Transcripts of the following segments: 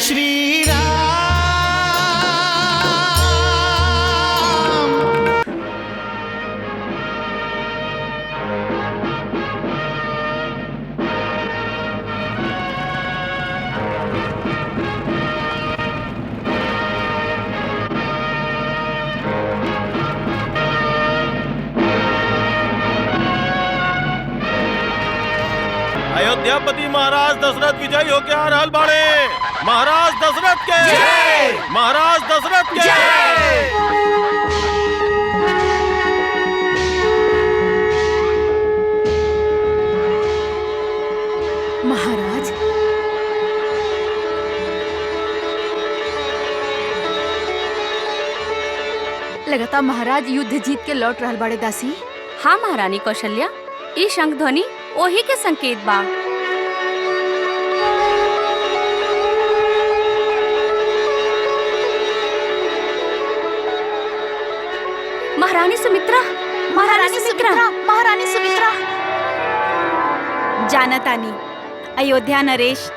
श्री राम। अयोध्यापति महाराज दशरथ विजयी होके आ रहल बाड़े। महाराज दशरथ के जय। महाराज दशरथ के जय। महाराज, लगता महाराज युद्ध जीत के लौट रहल बाड़े दासी। हाँ महारानी कौशल्या, ई शंख ध्वनि ओही के संकेत बा। महारानी सुमित्रा, महारानी सुमित्रा, महारानी सुमित्रा। जानतानी अयोध्या नरेश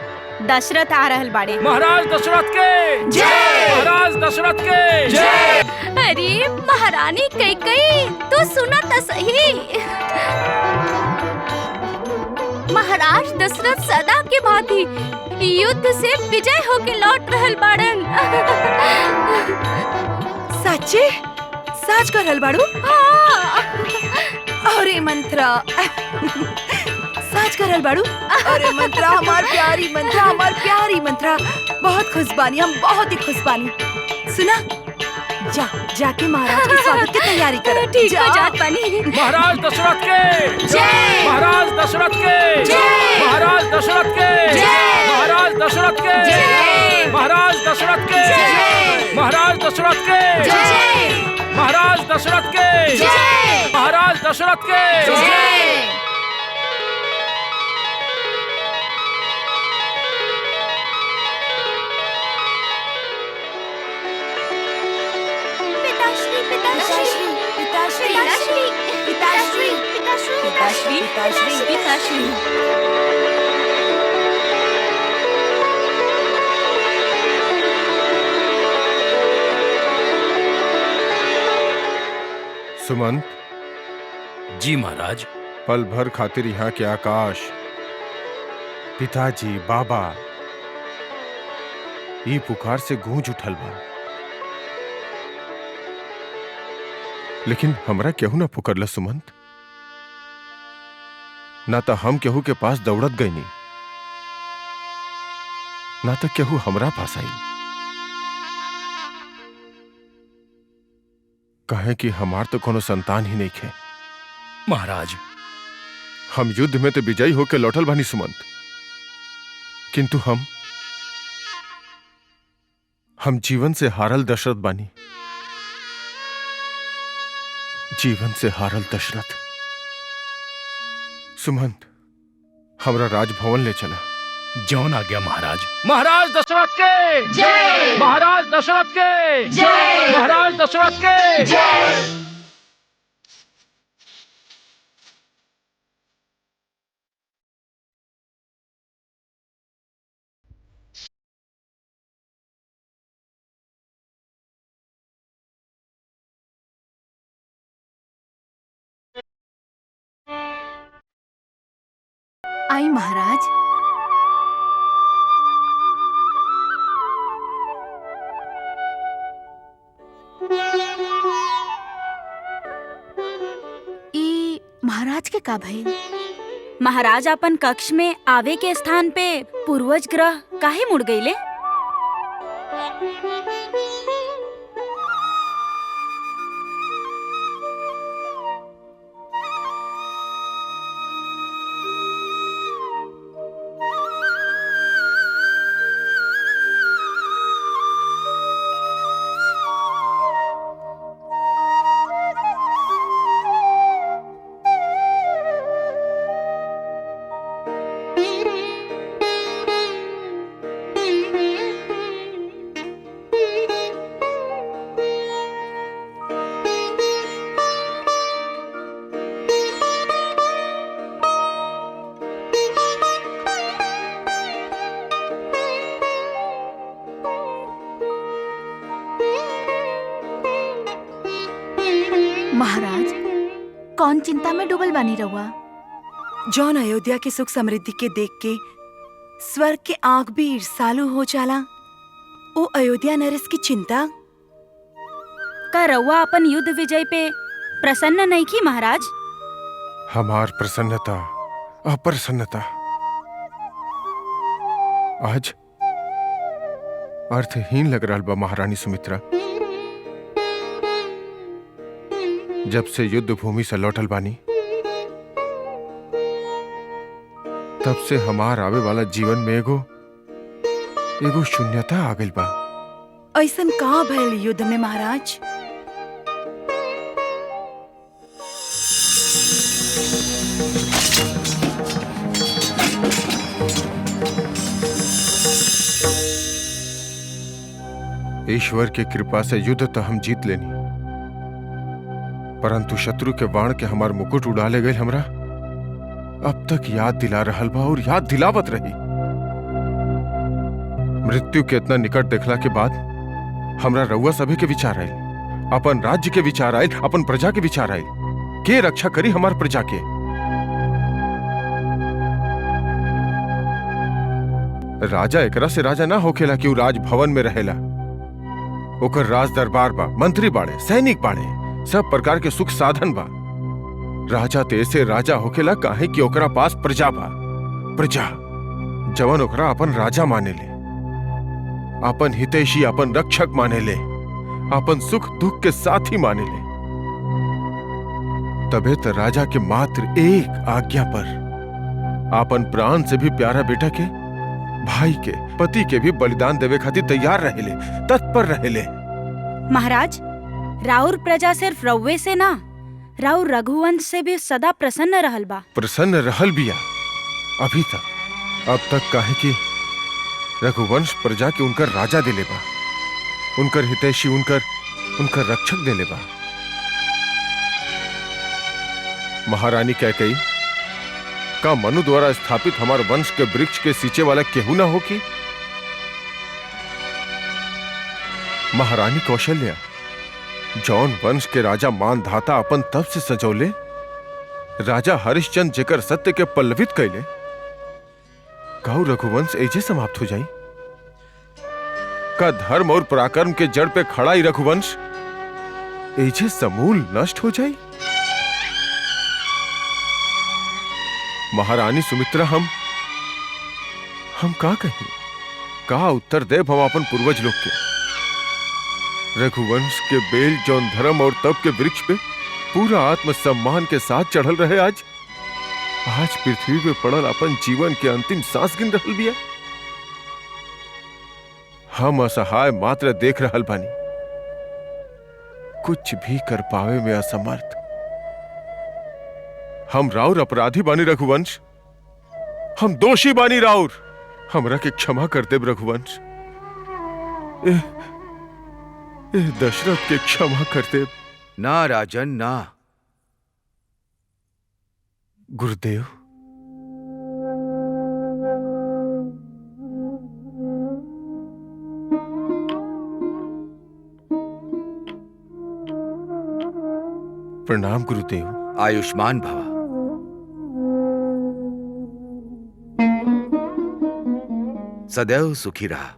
दशरथ आ रहल बाड़े। महाराज दशरथ के जय। महाराज दशरथ के जय। अरे महारानी कैकेयी, तो सुना त सही। महाराज दशरथ सदा के भांति युद्ध से विजय होके लौट रहल बाड़न। सच्चे साच कर रहल बाड़ू? अरे मंत्रा साच कर रहल बाड़ू? अरे मंत्रा हमार प्यारी मंत्रा, हमार प्यारी मंत्रा, बहुत खुश बानी, हम बहुत ही खुश बानी। सुना, जाके महाराज के स्वागत की तैयारी करो। ठीक हो जात बानी। महाराज दशरथ के जय। महाराज दशरथ के जय। महाराज दशरथ के जय। महाराज दशरथ के जय। महाराज दशरथ के जय। महाराज दशरथ के जय। महाराज दशरथ के जय। महाराज दशरथ के जय। पिताश्री, पिताश्री, पिताश्री, पिताश्री, पिताश्री, पिताश्री, पिताश्री। सुमंत, जी महाराज। पल भर खातिर यहाँ के आकाश, पिताजी, बाबा, ई पुकार से गूंज उठल बा। लेकिन हमरा केहू ना पुकारला सुमंत। ना तो हम केहू के पास दौड़त गईनी, ना तो केहू हमरा पास आई। कहे कि हमार तो कोनो संतान ही नहीं खे। महाराज, हम युद्ध में तो विजयी होके लौटल बानी सुमंत, किंतु हम जीवन से हारल दशरथ बानी। जीवन से हारल दशरथ। सुमंत, हमरा राजभवन ले चला। जौन आ गया महाराज। महाराज दशरथ के जय। महाराज दशरथ के जय। महाराज दशरथ के जय। आई महाराज। ई महाराज के का भइल? महाराज अपन कक्ष में आवे के स्थान पे पूर्वज ग्रह काहे मुड़ गईले? कौन चिंता में डूबल बानी रहुआ? जौन अयोध्या के सुख समृद्धि के देख के स्वर्ग के आंख भी ईर्ष्यालु हो जाला, ओ अयोध्या नरेश की चिंता। का रउआ अपन युद्ध विजय पे प्रसन्न नहीं की महाराज? हमार प्रसन्नता अप्रसन्नता आज अर्थहीन लग रहा बा महारानी सुमित्रा। जब से युद्ध भूमि से लौटल बानी तब से हमार आवे वाला जीवन में एगो शून्यता आ गई बा। ऐसन का भयल युद्ध में महाराज? ईश्वर की कृपा से युद्ध तो हम जीत लेनी, परंतु शत्रु के बाण के हमार मुकुट उड़ा ले गए हमरा अब तक याद दिला रहल बा और याद दिलावत रही। मृत्यु के इतना निकट देखला के बाद हमरा रउआ सभी के विचार आयल, अपन राज्य के विचार आयल, अपन प्रजा के विचार आयल। के रक्षा करी हमार प्रजा के? राजा एकरा से राजा ना होखेला कि उ राजभवन में रहेला। ओकर राज दरबार बा, मंत्री बाड़े, सैनिक बाड़े, सब प्रकार के सुख साधन बा। राजा ते ऐसे राजा होखेला काहे कि ओकरा पास प्रजा बा। प्रजा जवन ओकरा अपन राजा माने ले, अपन हितैषी, अपन रक्षक माने ले, अपन सुख दुख के साथी माने ले। तबे तो राजा के मात्र एक आज्ञा पर अपन प्राण से भी प्यारा बेटा के, भाई के, पति के भी बलिदान देवे खातिर तैयार रहेले, तत्पर रहेले। महाराज, राउर प्रजा सिर्फ रउवे से ना, राउर रघुवंश से भी सदा प्रसन्न रहल बा। प्रसन्न रहल बिया अभी तक। अब तक काहे कि रघुवंश प्रजा के उनकर राजा दिले बा, उनकर हितैषी, उनकर रक्षक दिले बा। महारानी कैकेयी का मनु द्वारा स्थापित हमार वंश के वृक्ष के सींचे वाला केहू ना हो की? महारानी कौशल्या जौन वंश के राजा मानधाता अपन तब से सजौले, राजा हरिश्चंद्र जेकर सत्य के पल्लवित कैले, काऊ रघुवंश एजे समाप्त हो जाई? का धर्म और पराक्रम के जड़ पे खड़ा ही रघुवंश एजे समूल नष्ट हो जाई? महारानी सुमित्रा, हम का कहें, का उत्तर देव हम अपन पूर्वज लोग के? रघुवंश के बेल जौन धर्म और तप के वृक्ष पे पूरा आत्मसम्मान के साथ चढ़ल रहे, आज पृथ्वी पे पड़ल अपन जीवन के अंतिम सांस गिन रहल बिया। हम असहाय मात्र देख रहल बानी, कुछ भी कर पावे में असमर्थ। हम राउर अपराधी बानी रघुवंश, हम दोषी बानी राउर। हमरा के क्षमा कर देव रघुवंश, दशरथ के क्षमा कर देव। ना राजन ना। गुरुदेव, प्रणाम गुरुदेव। आयुष्मान भव। सदैव सुखी रहा।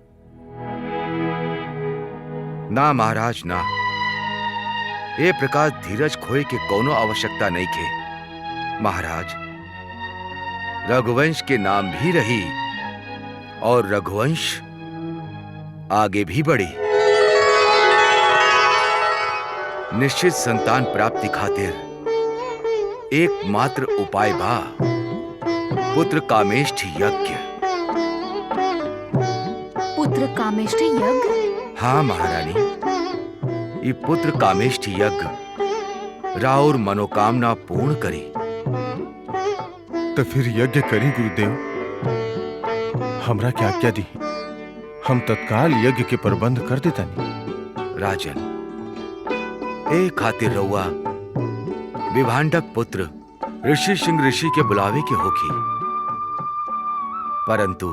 ना महाराज ना, ए प्रकार धीरज खोए के कोनो आवश्यकता नहीं खे। महाराज, रघुवंश के नाम भी रही और रघुवंश आगे भी बढ़ी। निश्चित संतान प्राप्ति खातिर एकमात्र उपाय बा पुत्र कामेष्ठी यज्ञ। पुत्र कामेष्ठी यज्ञ? हाँ महारानी, ये पुत्र कामेष्ठी यज्ञ राउर मनोकामना पूर्ण करी। तो फिर यज्ञ करी गुरुदेव, हमरा क्या आज्ञा दी, हम तत्काल यज्ञ के प्रबंध कर देता नहीं। राजन, ए खातिर रउआ विभांडक पुत्र ऋषि सिंह ऋषि के बुलावे के होखी, परंतु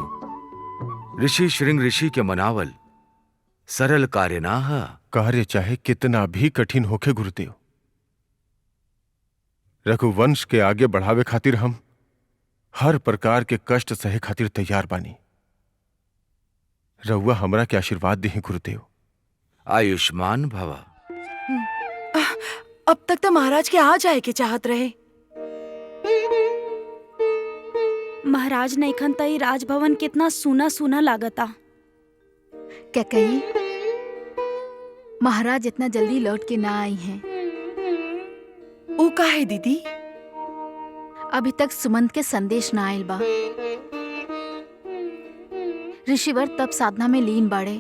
ऋषि श्रृंग ऋषि के मनावल सरल कार्य ना है। कार्य चाहे कितना भी कठिन होखे गुरुदेव, रघुवंश के आगे बढ़ावे खातिर हम हर प्रकार के कष्ट सहे खातिर तैयार बानी। रउआ हमरा के आशीर्वाद दी गुरुदेव। आयुष्मान भवा। अब तक तो महाराज के आ जाए के चाहत रहे। महाराज नईखन तई राजभवन कितना सूना सूना लागता। क्या कही महाराज इतना जल्दी लौट के ना आई हैं। वो का है दीदी? अभी तक सुमंत के संदेश ना आयल बा। ऋषिवर तब साधना में लीन बाड़े।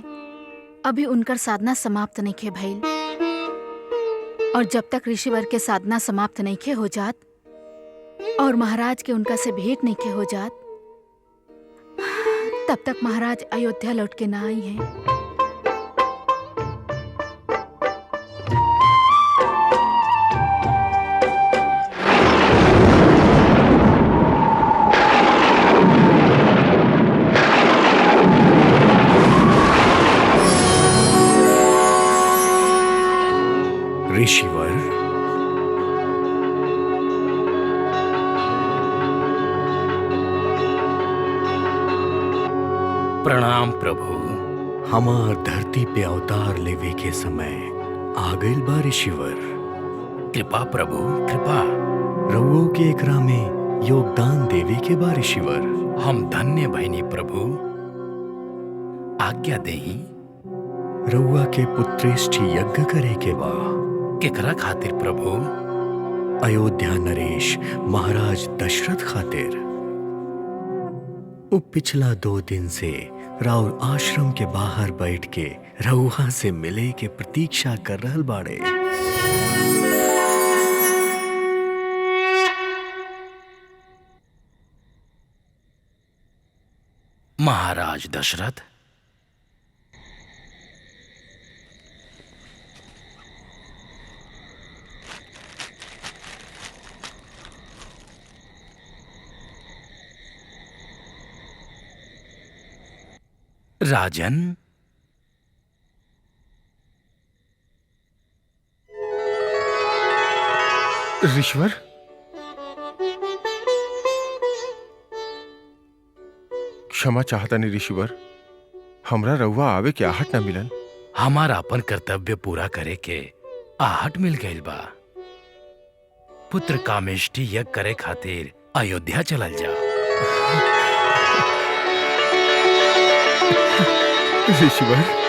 अभी उनकर साधना समाप्त नइखे भइल और जब तक ऋषिवर के साधना समाप्त नइखे हो जात और महाराज के उनका से भेंट नइखे हो जात, तब तक महाराज अयोध्या लौट के ना आई हैं। ऋषिवर, प्रणाम प्रभु। हमार धरती पे अवतार लेवे के समय आ गइल बा ऋषिवर। कृपा प्रभु कृपा। रउओ के एकरा में योगदान देवे के बा ऋषिवर। हम धन्य भइनी प्रभु। आज्ञा देही। रउआ के पुत्रेष्ठ यज्ञ करे के बा। केकरा खातिर प्रभु? अयोध्या नरेश महाराज दशरथ खातिर। वो पिछला 2 दिन से राउर आश्रम के बाहर बैठ के रउआ से मिले के प्रतीक्षा कर रहल बाड़े। महाराज दशरथ, राजन, ऋषिवर, क्षमा चाहता नहीं ऋषिवर। हमरा रउआ आवे के आहट न मिलन। हमारा अपन कर्तव्य पूरा करे के आहट मिल गइल बा। पुत्र कामेष्टि यज्ञ करे खातिर अयोध्या चलल जा। ऋषिवर,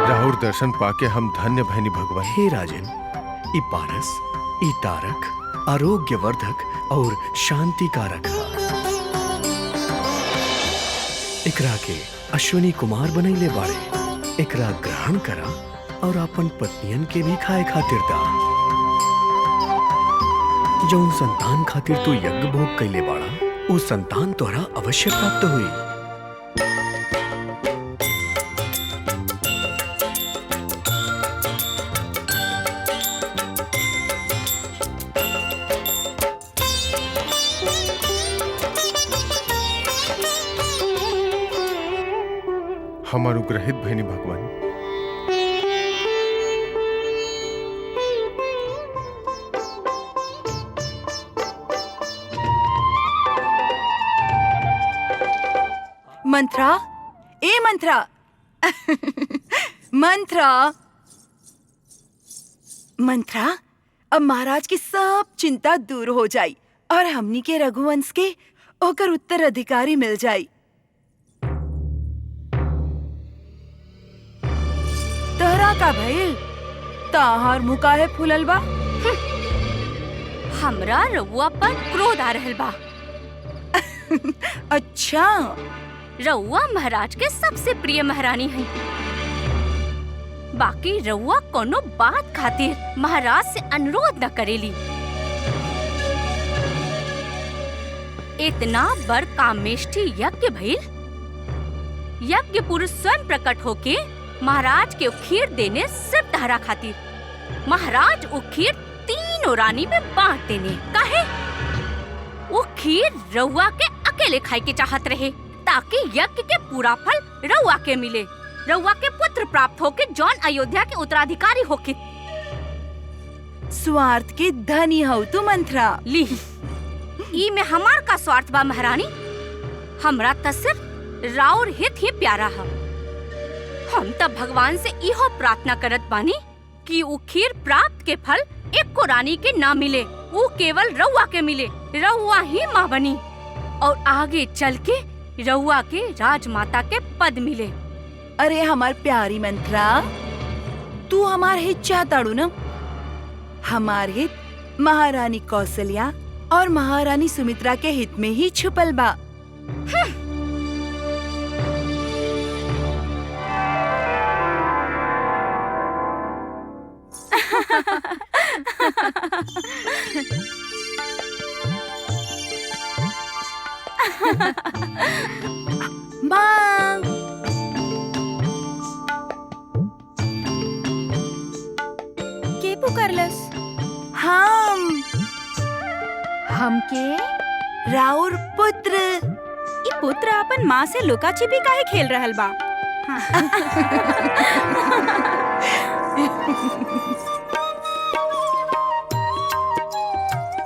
राहुल दर्शन पाके हम धन्य भैनी भगवान। हे राजन, ई पारस, ई तारक आरोग्यवर्धक और शांति कारक है। एकरा के अश्विनी कुमार बनैले बाड़े। एकरा ग्रहण करा और अपन पत्नियन के भी खाए खातिर दा। जौन संतान खातिर तू यज्ञ भोग कैले बाड़ा, वो संतान तोहरा अवश्य प्राप्त हुई। हम अनुग्रहित भैनी भगवान। मंत्रा, ए मंत्रा मंत्रा, मंत्रा, अब महाराज की सब चिंता दूर हो जाई और हमनी के रघुवंश के ओकर उत्तराधिकारी मिल जाई। तहरा का भइल? ताहार मुँह काहे फूलल बा? हमरा रउआ पर क्रोध आ रहल बा। अच्छा, रउआ महाराज के सबसे प्रिय महारानी है। बाकी रउआ कोनो बात खातिर महाराज से अनुरोध न करेली। इतना बड़ कामेष्ठी यज्ञ भइल, यज्ञ पुरुष स्वयं प्रकट होके महाराज के खीर देने सिर्फ तहरा खातिर। महाराज वो खीर तीनों रानी में बांट देने काहे? वो खीर रउआ के अकेले खाए के चाहत रहे ताकि यज्ञ के पूरा फल रउआ के मिले, रउआ के पुत्र प्राप्त होके जौन अयोध्या के उत्तराधिकारी होके। स्वार्थ के धनी हो तू मंत्रा। ली, ई में हमार का स्वार्थ बा महारानी? हमरा त सिर्फ राउर हित ही प्यारा है। हम त भगवान से इहो प्रार्थना करत बानी कि उ खीर प्राप्त के फल एक को रानी के ना मिले, वो केवल रउआ के मिले, रउआ ही माँ बनी और आगे चल के रउआ के राजमाता के पद मिले। अरे हमार प्यारी मंत्रा, तू हमार हित चाहताड़ू न? हमार हित महारानी कौशल्या और महारानी सुमित्रा के हित में ही छुपल बा। माँ, के पुकारलस? हम के राउर पुत्र। ई पुत्र अपन माँ से लुका छिपी काहे खेल रहल बा?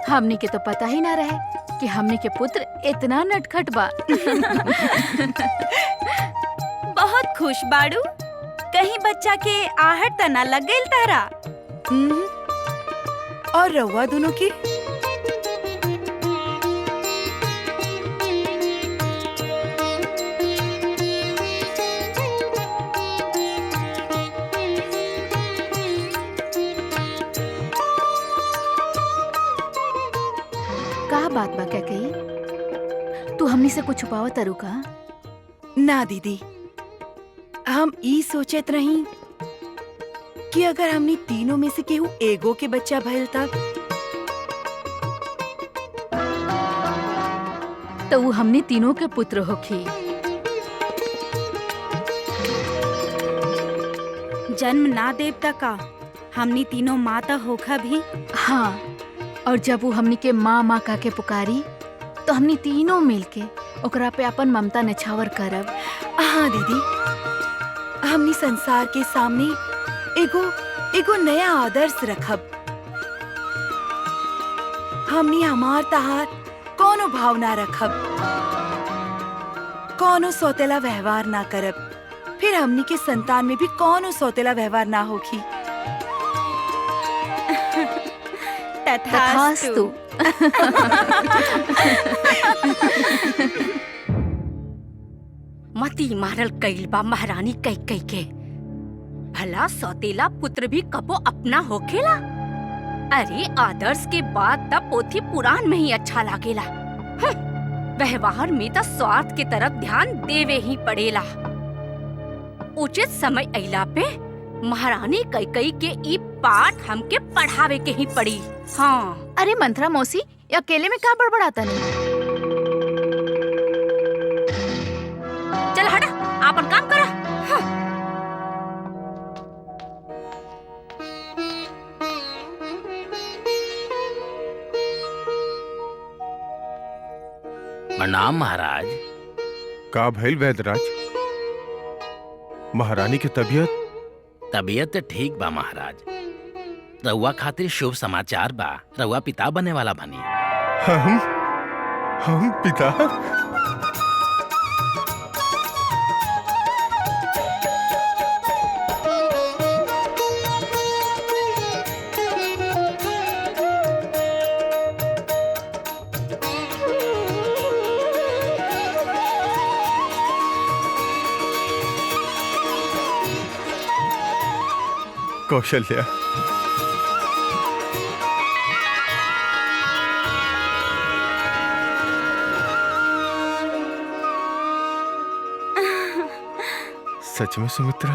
हमनी के तो पता ही ना रहे कि हमनी के पुत्र इतना नटखट बा। बहुत खुश बाड़ू? कहीं बच्चा के आहट त ना लग गइल तारा? और रउआ दोनों की? का बात बा क्या कही? तू हमनी से कुछ छुपावा तारू का? ना दीदी, हम ई सोचत रही कि अगर हमनी तीनों में से केहू एगो के बच्चा भइल तब। तो वो हमनी तीनों के पुत्र होखी। जन्म ना देव तक का हमनी तीनों माता होखा भी। हाँ, और जब वो हमनी के माँ माँ कह के पुकारी तो हमनी तीनों मिलके ओकरा पे अपन ममता निछावर करब। हाँ दीदी, हमनी संसार के सामने एगो नया आदर्श रखब। हमनी हमार तहार कोनो भाव ना रखब, कोनो सौतेला व्यवहार ना करब, फिर हमनी के संतान में भी कोनो सौतेला व्यवहार ना होखी। तथास्तु। मती मारल कइल बा महारानी कई कई के। भला सौतेला पुत्र भी कबो अपना होखेला? अरे आदर्श के बाद तब पोथी पुराण में ही अच्छा लागेला। व्यवहार में तो स्वार्थ के तरफ ध्यान देवे ही पड़ेला। उचित समय अइला पे महारानी कैकई के ई पाठ हमके पढ़ावे के ही पड़ी। हाँ। अरे मंत्रा मौसी, ये अकेले में क्या बड़बड़ाता नहीं? चल हटा, आपन काम करा। हाँ। प्रणाम महाराज। का भइल वैद्यराज? महारानी की तबीयत? तबीयत ठीक बा महाराज। रउआ खातिर शुभ समाचार बा। रउआ पिता बने वाला बनी। हम पिता? कौशल्या, सच में सुमित्रा?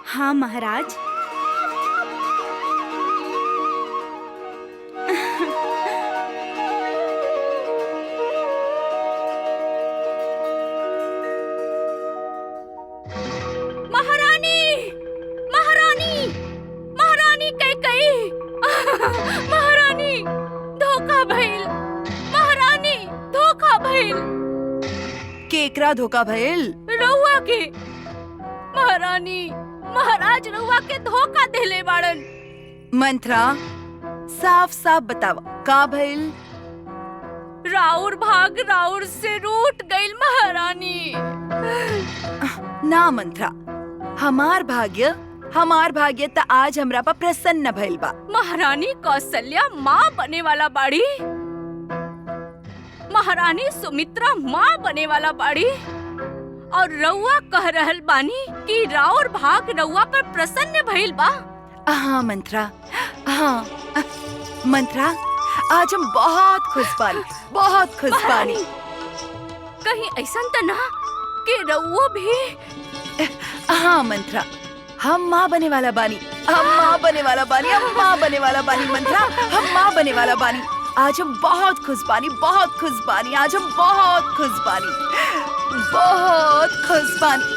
हाँ महाराज। महारानी, महारानी, महारानी कैकेयी, महारानी धोखा भइल, महारानी धोखा भइल। केकरा धोखा भइल? रउआ के महारानी, महाराज रउआ के धोखा देले बाड़न। मंत्रा, साफ साफ बतावा का भइल? राउर भाग राउर से रूठ गइल महारानी। ना मंत्रा, हमार भाग्य त आज हमरा पर प्रसन्न भइल बा। महारानी कौशल्या माँ बने वाला बाड़ी, महारानी सुमित्रा माँ बने वाला बाड़ी, और रउआ कह रहल बानी कि राउर भाग रउआ पर प्रसन्न भइल बा। हाँ मंत्रा, हाँ मंत्रा, आज हम बहुत खुश बानी, बहुत खुश बानी। कहीं ऐसन त ना कि रउओ भी? हाँ मंत्रा, हम माँ बने वाला बानी, हम माँ बने वाला बानी, हम माँ बने वाला बानी मंत्रा, हम माँ बने वाला बानी। आज हम बहुत खुश बानी, बहुत खुश बानी, आज हम बहुत खुश बानी, बहुत खुश बानी।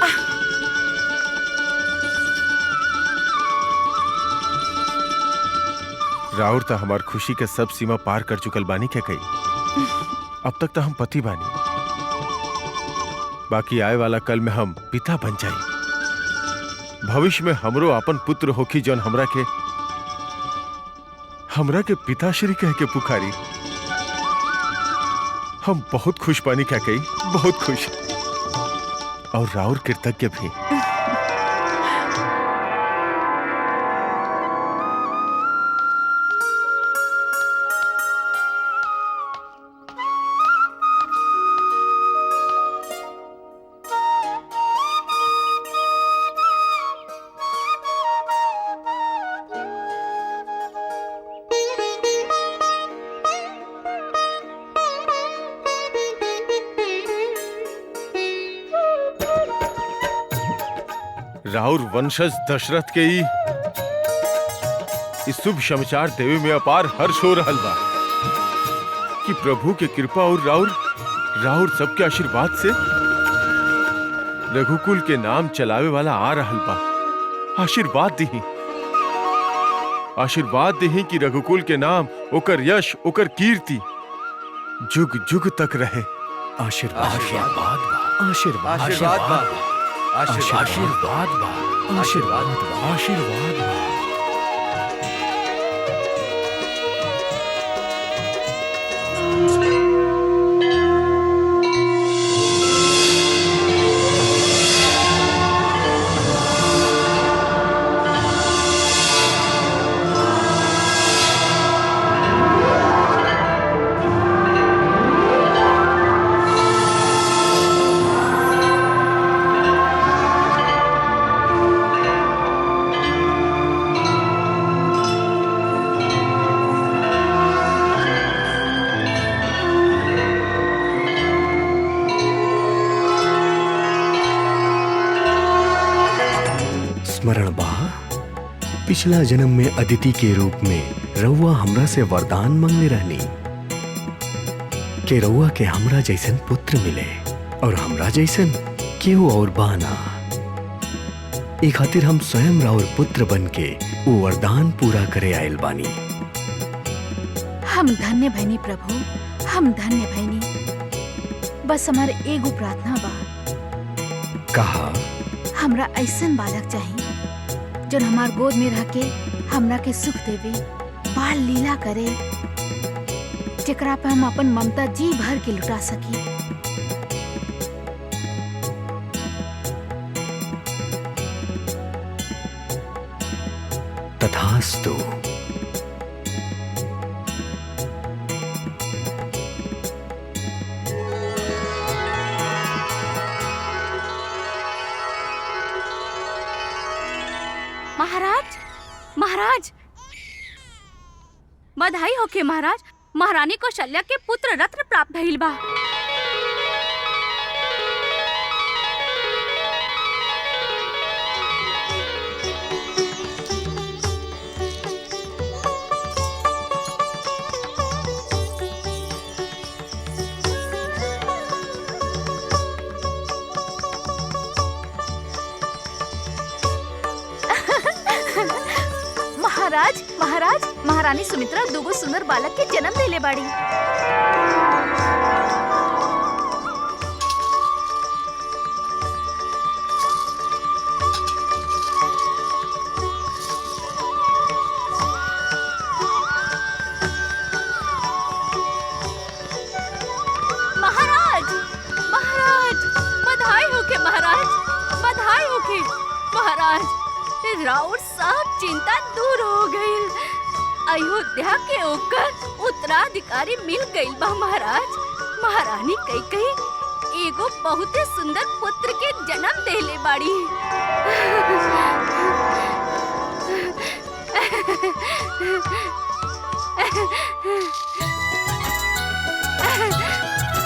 राउर तो हमार खुशी के सब सीमा पार कर चुकल बानी क्या कही। अब तक तो हम पति बानी, बाकी आए वाला कल में हम पिता बन जाई। भविष्य में हमरो अपन पुत्र होखी जौन हमरा के पिताश्री कह के पुकारी। हम बहुत खुश बानी क्या कही, बहुत खुश, और राउर कृतज्ञ भी। राउर वंशज दशरथ के ही इस शुभ समाचार देवे में अपार हर्ष हो रहल बा कि प्रभु के कृपा और राउर सबके आशीर्वाद से रघुकुल के नाम चलावे वाला आ रहल बा। आशीर्वाद दही कि रघुकुल के नाम, ओकर यश, ओकर कीर्ति जुग जुग तक रहे। आशीर्वाद आशीर्वाद बा, आशीर्वाद आशीर्वाद बा, आशीर्वाद बा, आशीर्वाद बा। आशीर्वाद बा। स्मरण बा, पिछला जन्म में अदिति के रूप में रउआ हमरा से वरदान मांगले रहनी कि रउआ के हमरा जैसन पुत्र मिले, और हमरा जैसन केहू और बाना। ई खातिर हम स्वयं राउर पुत्र बन के वो वरदान पूरा करे आयल बानी। हम धन्य भैनी प्रभु, हम धन्य भैनी। बस हमारे एगो प्रार्थना बा। कहा? हमरा ऐसन बालक चाहिए जो हमार गोद में रह के हमरा के सुख देवे, बाल लीला करे, जेकरा पे हम अपन ममता जी भर के लुटा सकी। तथास्तु। महाराज, महाराज, बधाई होके महाराज, महारानी कौशल्या के पुत्र रत्न प्राप्त भइल बा। महाराज महाराज महारानी सुमित्रा दुगो सुंदर बालक के जन्म देले बाड़ी। महाराज महाराज बधाई होके महाराज, बधाई होके महाराज, राउर सब चिंता दूर हो गईल। अयोध्या के ओकर उत्तराधिकारी मिल गईल बा महाराज। महारानी कैकेयी एगो बहुते सुंदर पुत्र के जन्म देले बाड़ी।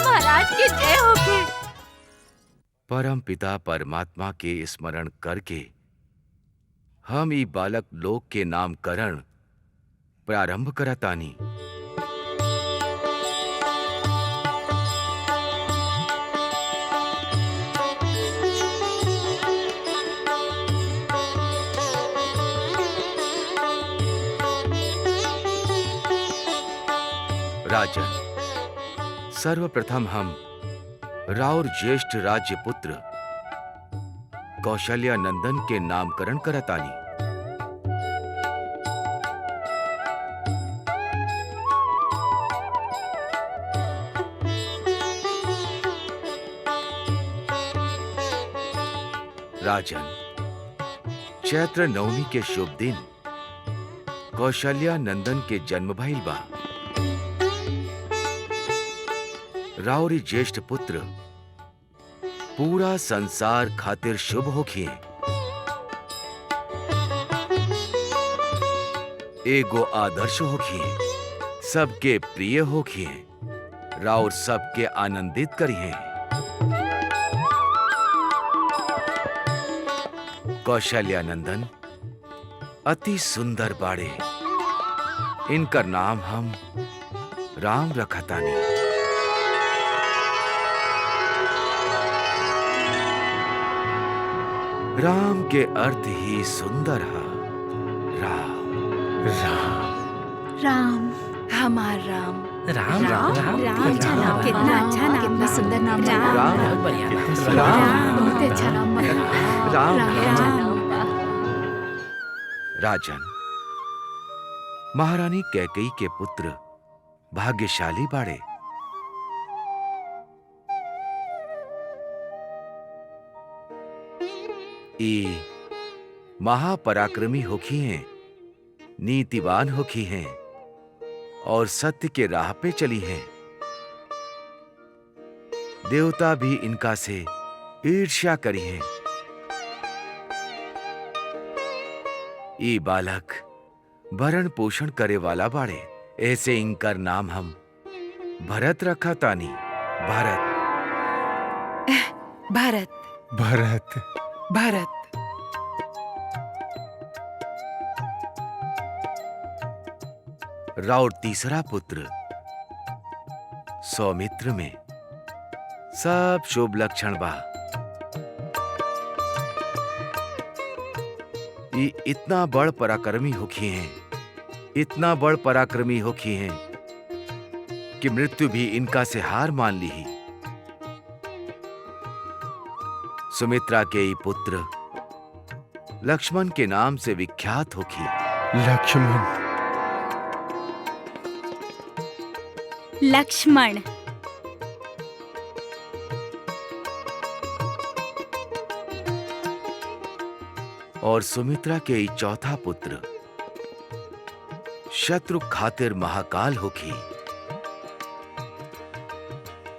महाराज की जय होके। परम पिता परमात्मा के स्मरण करके हम ई बालक लोक के नामकरण प्रारंभ करतानी। राजन, सर्वप्रथम हम राउर ज्येष्ठ राज्य पुत्र कौशल्या नंदन के नामकरण करतानी। राजन, चैत्र नवमी के शुभ दिन कौशल्या नंदन के जन्म भइल बा। राउरी ज्येष्ठ पुत्र पूरा संसार खातिर शुभ होखिए। एगो आदर्श होखिए, सबके प्रिय होखिए, राउर सबके आनंदित करिए। कौशल्या नंदन अति सुंदर बाड़े, इनकर नाम हम राम रखतानी। राम के अर्थ ही सुंदर है। राम राम राम हमार राम। राम राम राम अच्छा नाम, कितना अच्छा नाम, कितना सुंदर नाम है। राम बहुत बढ़िया। राम बहुत ही अच्छा नाम है। राम राम। राजन, महारानी कैकेयी के पुत्र भाग्यशाली बाड़े। ई महापराक्रमी होखी हैं, नीतिवान होखी हैं और सत्य के राह पे चली हैं। देवता भी इनका से ईर्ष्या करी हैं। ई बालक भरण पोषण करे वाला बाड़े, ऐसे इनकर नाम हम भरत रखा तानी। भरत भरत भरत भरत। राउर तीसरा पुत्र सौमित्र में सब शुभ लक्षण बा। ये इतना बड़ पराक्रमी होखी हैं, इतना बड़ पराक्रमी होखी हैं कि मृत्यु भी इनका से हार मान ली ही। सुमित्रा के ये पुत्र लक्ष्मण के नाम से विख्यात होखी। लक्ष्मण लक्ष्मण और सुमित्रा के ई चौथा पुत्र शत्रु खातिर महाकाल होखी।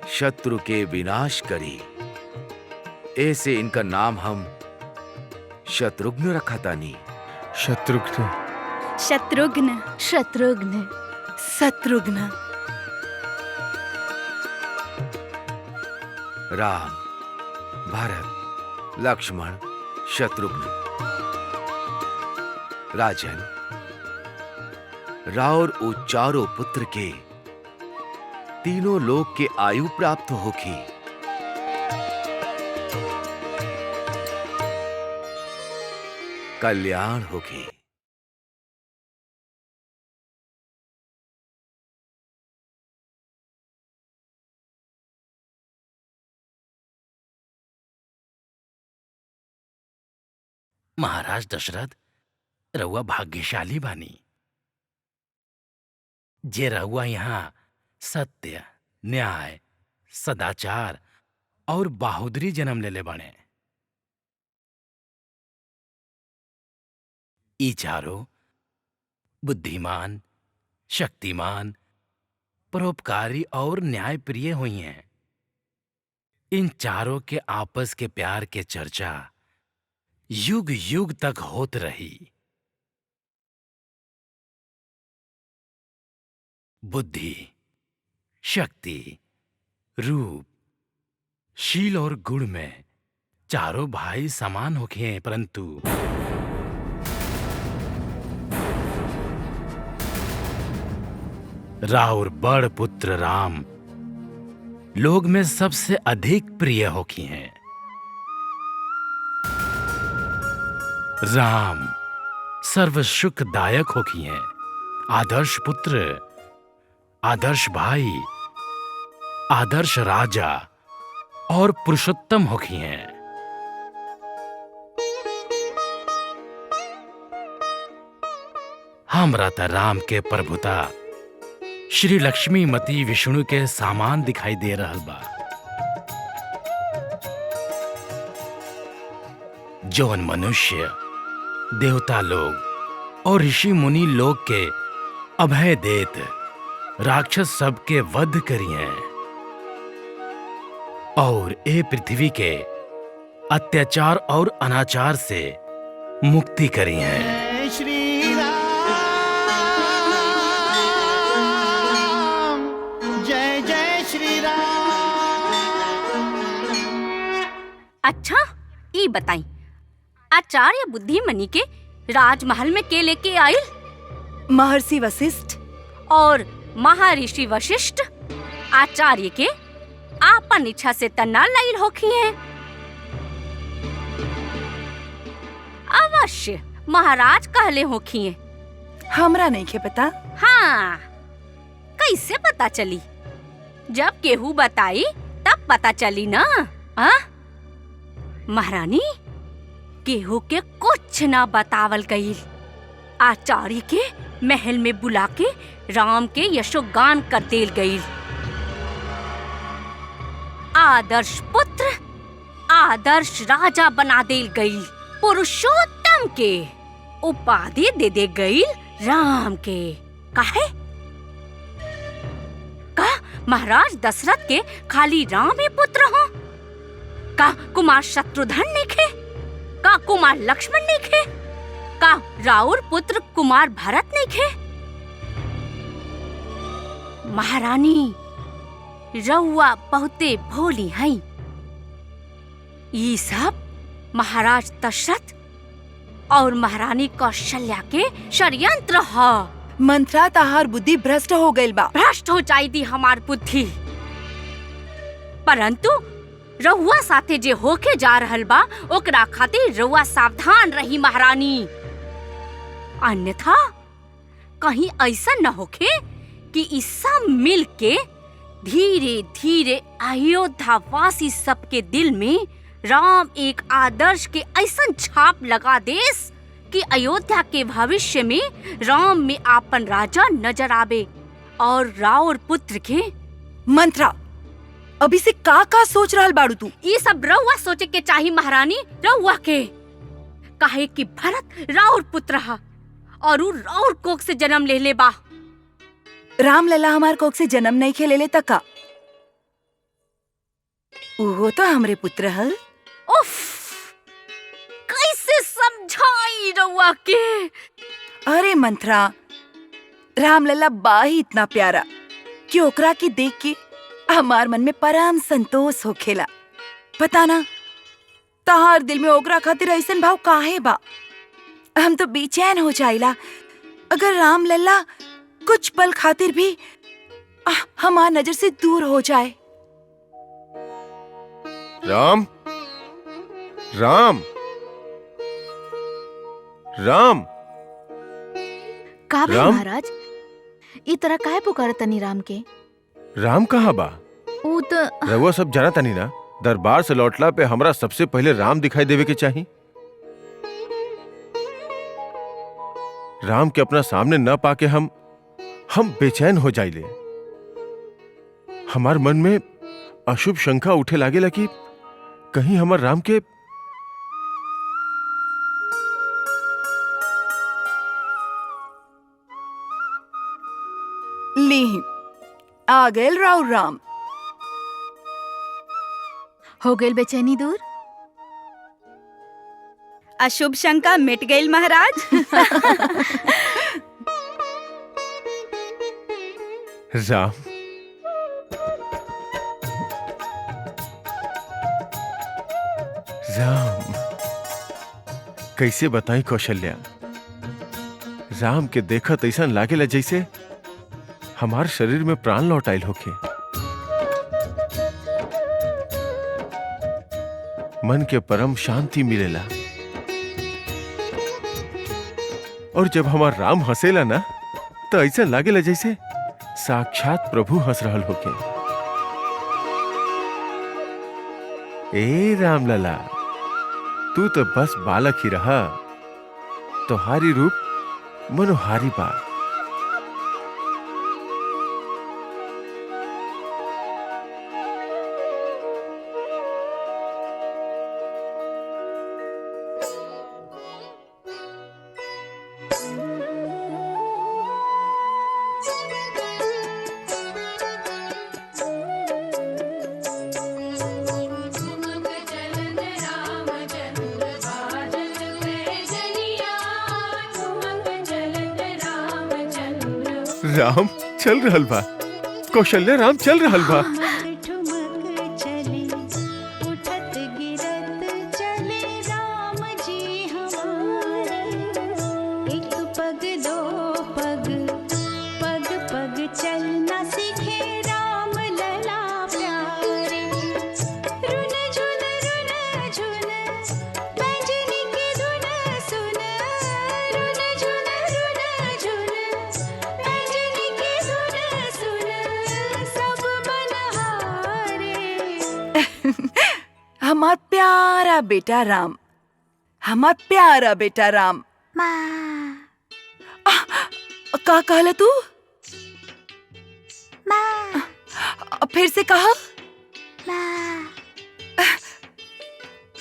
शत्रु के विनाश करी, ऐसे इनका नाम हम शत्रुघ्न रखा तानी। शत्रुघ्न शत्रुघ्न शत्रुघ्न शत्रुघ्न। राम, भरत, लक्ष्मण, शत्रुघ्न। राजन, राउर ओ चारों पुत्र के तीनों लोक के आयु प्राप्त होखी। कल्याण होखी। महाराज दशरथ, रउआ भाग्यशाली बानी जे रउआ यहाँ सत्य, न्याय, सदाचार और बहादुरी जन्म लेले बाणे। ई चारों बुद्धिमान, शक्तिमान, परोपकारी और न्यायप्रिय हुई हैं। इन चारों के आपस के प्यार के चर्चा युग युग तक होत रही। बुद्धि, शक्ति, रूप, शील और गुण में चारों भाई समान होखे हैं, परंतु राउर बड़ पुत्र राम लोग में सबसे अधिक प्रिय होखी हैं। राम सर्व सुखदायक होखी हैं, आदर्श पुत्र, आदर्श भाई, आदर्श राजा और पुरुषोत्तम होखी हैं। हमरा त राम के प्रभुता श्री लक्ष्मीमती विष्णु के सामान दिखाई दे रहल बा। जौन मनुष्य, देवता लोग और ऋषि मुनि लोग के अभय देत राक्षस सबके वध करी हैं और ए पृथ्वी के अत्याचार और अनाचार से मुक्ति करी हैं। अच्छा, ई बताई आचार्य बुद्धिमनि के राजमहल में के लेके आयल? महर्षि वशिष्ठ और महर्षि वशिष्ठ आचार्य के आपन इच्छा से तना लाइल होखी हैं। अवश्य महाराज कहले होखी हैं। हमरा नहीं के पता। हाँ, कैसे पता चली? जब केहू बताई तब पता चली ना। महारानी, केहू के कुछ ना बतावल गईल। आचार्य के महल में बुला के राम के यशोगान कर देल गईल। आदर्श पुत्र, आदर्श राजा बना देल गईल। पुरुषोत्तम के उपाधि दे दे गईल राम के। काहे? का महाराज दशरथ के खाली राम ही पुत्र हो? का कुमार शत्रुघ्न नेखे? का कुमार लक्ष्मण नेखे? का राउर पुत्र कुमार भरत नेखे? महारानी, रउआ बहुते भोली हैं। ये सब महाराज दशरथ और महारानी कौशल्या के षड्यंत्र है। मंत्रा तहार बुद्धि भ्रष्ट हो गईल बा। भ्रष्ट हो जाई दी हमार बुद्धि, परंतु रहुआ साथे जे होके जा रहल बा ओकरा खातिर रहुआ सावधान रही महारानी। अन्यथा कहीं ऐसा न होके कि ई सब मिल के धीरे धीरे अयोध्या वासी सबके दिल में राम एक आदर्श के ऐसा छाप लगा देस कि अयोध्या के भविष्य में राम में आपन राजा नजर आवे और राउर पुत्र के। मंत्रा, अभी से का सोच रहल बाड़ू तू? ये सब रउआ सोचे के चाही महारानी, रउआ के। काहे कि भरत राउर पुत्र हा और उ राउर कोख से जन्म ले बा। राम लला हमार कोख से जन्म नहीं खे ले तका। वो तो हमरे पुत्र हल। उफ, कैसे समझाई रउआ के? अरे मंत्रा, रामलला बा ही इतना प्यारा कि ओकरा के देख के हमार मन में परम संतोष होखेला। पता ना तहार दिल में ओकरा खातिर ऐसन भाव काहे बा। हम तो बेचैन हो जाइला अगर रामलला कुछ पल खातिर भी हमार नजर से दूर हो जाए। राम राम राम का भाई राम? महाराज ई तरह काहे पुकारतनी राम के? राम कहाँ बा? ऊ तो रउआ सब जाना तनी ना, दरबार से लौटला पे हमरा सबसे पहले राम दिखाई देवे के चाही। राम के अपना सामने न पाके हम बेचैन हो जाइले। हमार मन में अशुभ शंका उठे लागेला कि कहीं हमार राम के ली आ गए राव राम। हो गइल बेचैनी दूर? अशुभ शंका मिट गई महाराज। राम राम कैसे बताई कौशल्या, राम के देखत ऐसा लागेला जैसे हमार शरीर में प्राण लौट आइल होके। मन के परम शांति मिलेला और जब हमार राम हंसेला ना तो ऐसा लागेला जैसे साक्षात प्रभु हंस रहल होके। ए रामलला, तू तो बस बालक ही रहा, तोहारी रूप मनोहारी बा। राम चल रहल बा, कौशल्या राम चल रहल बा। हमार प्यारा बेटा राम, हमार प्यारा बेटा राम। का कहला तू? फिर से कहा।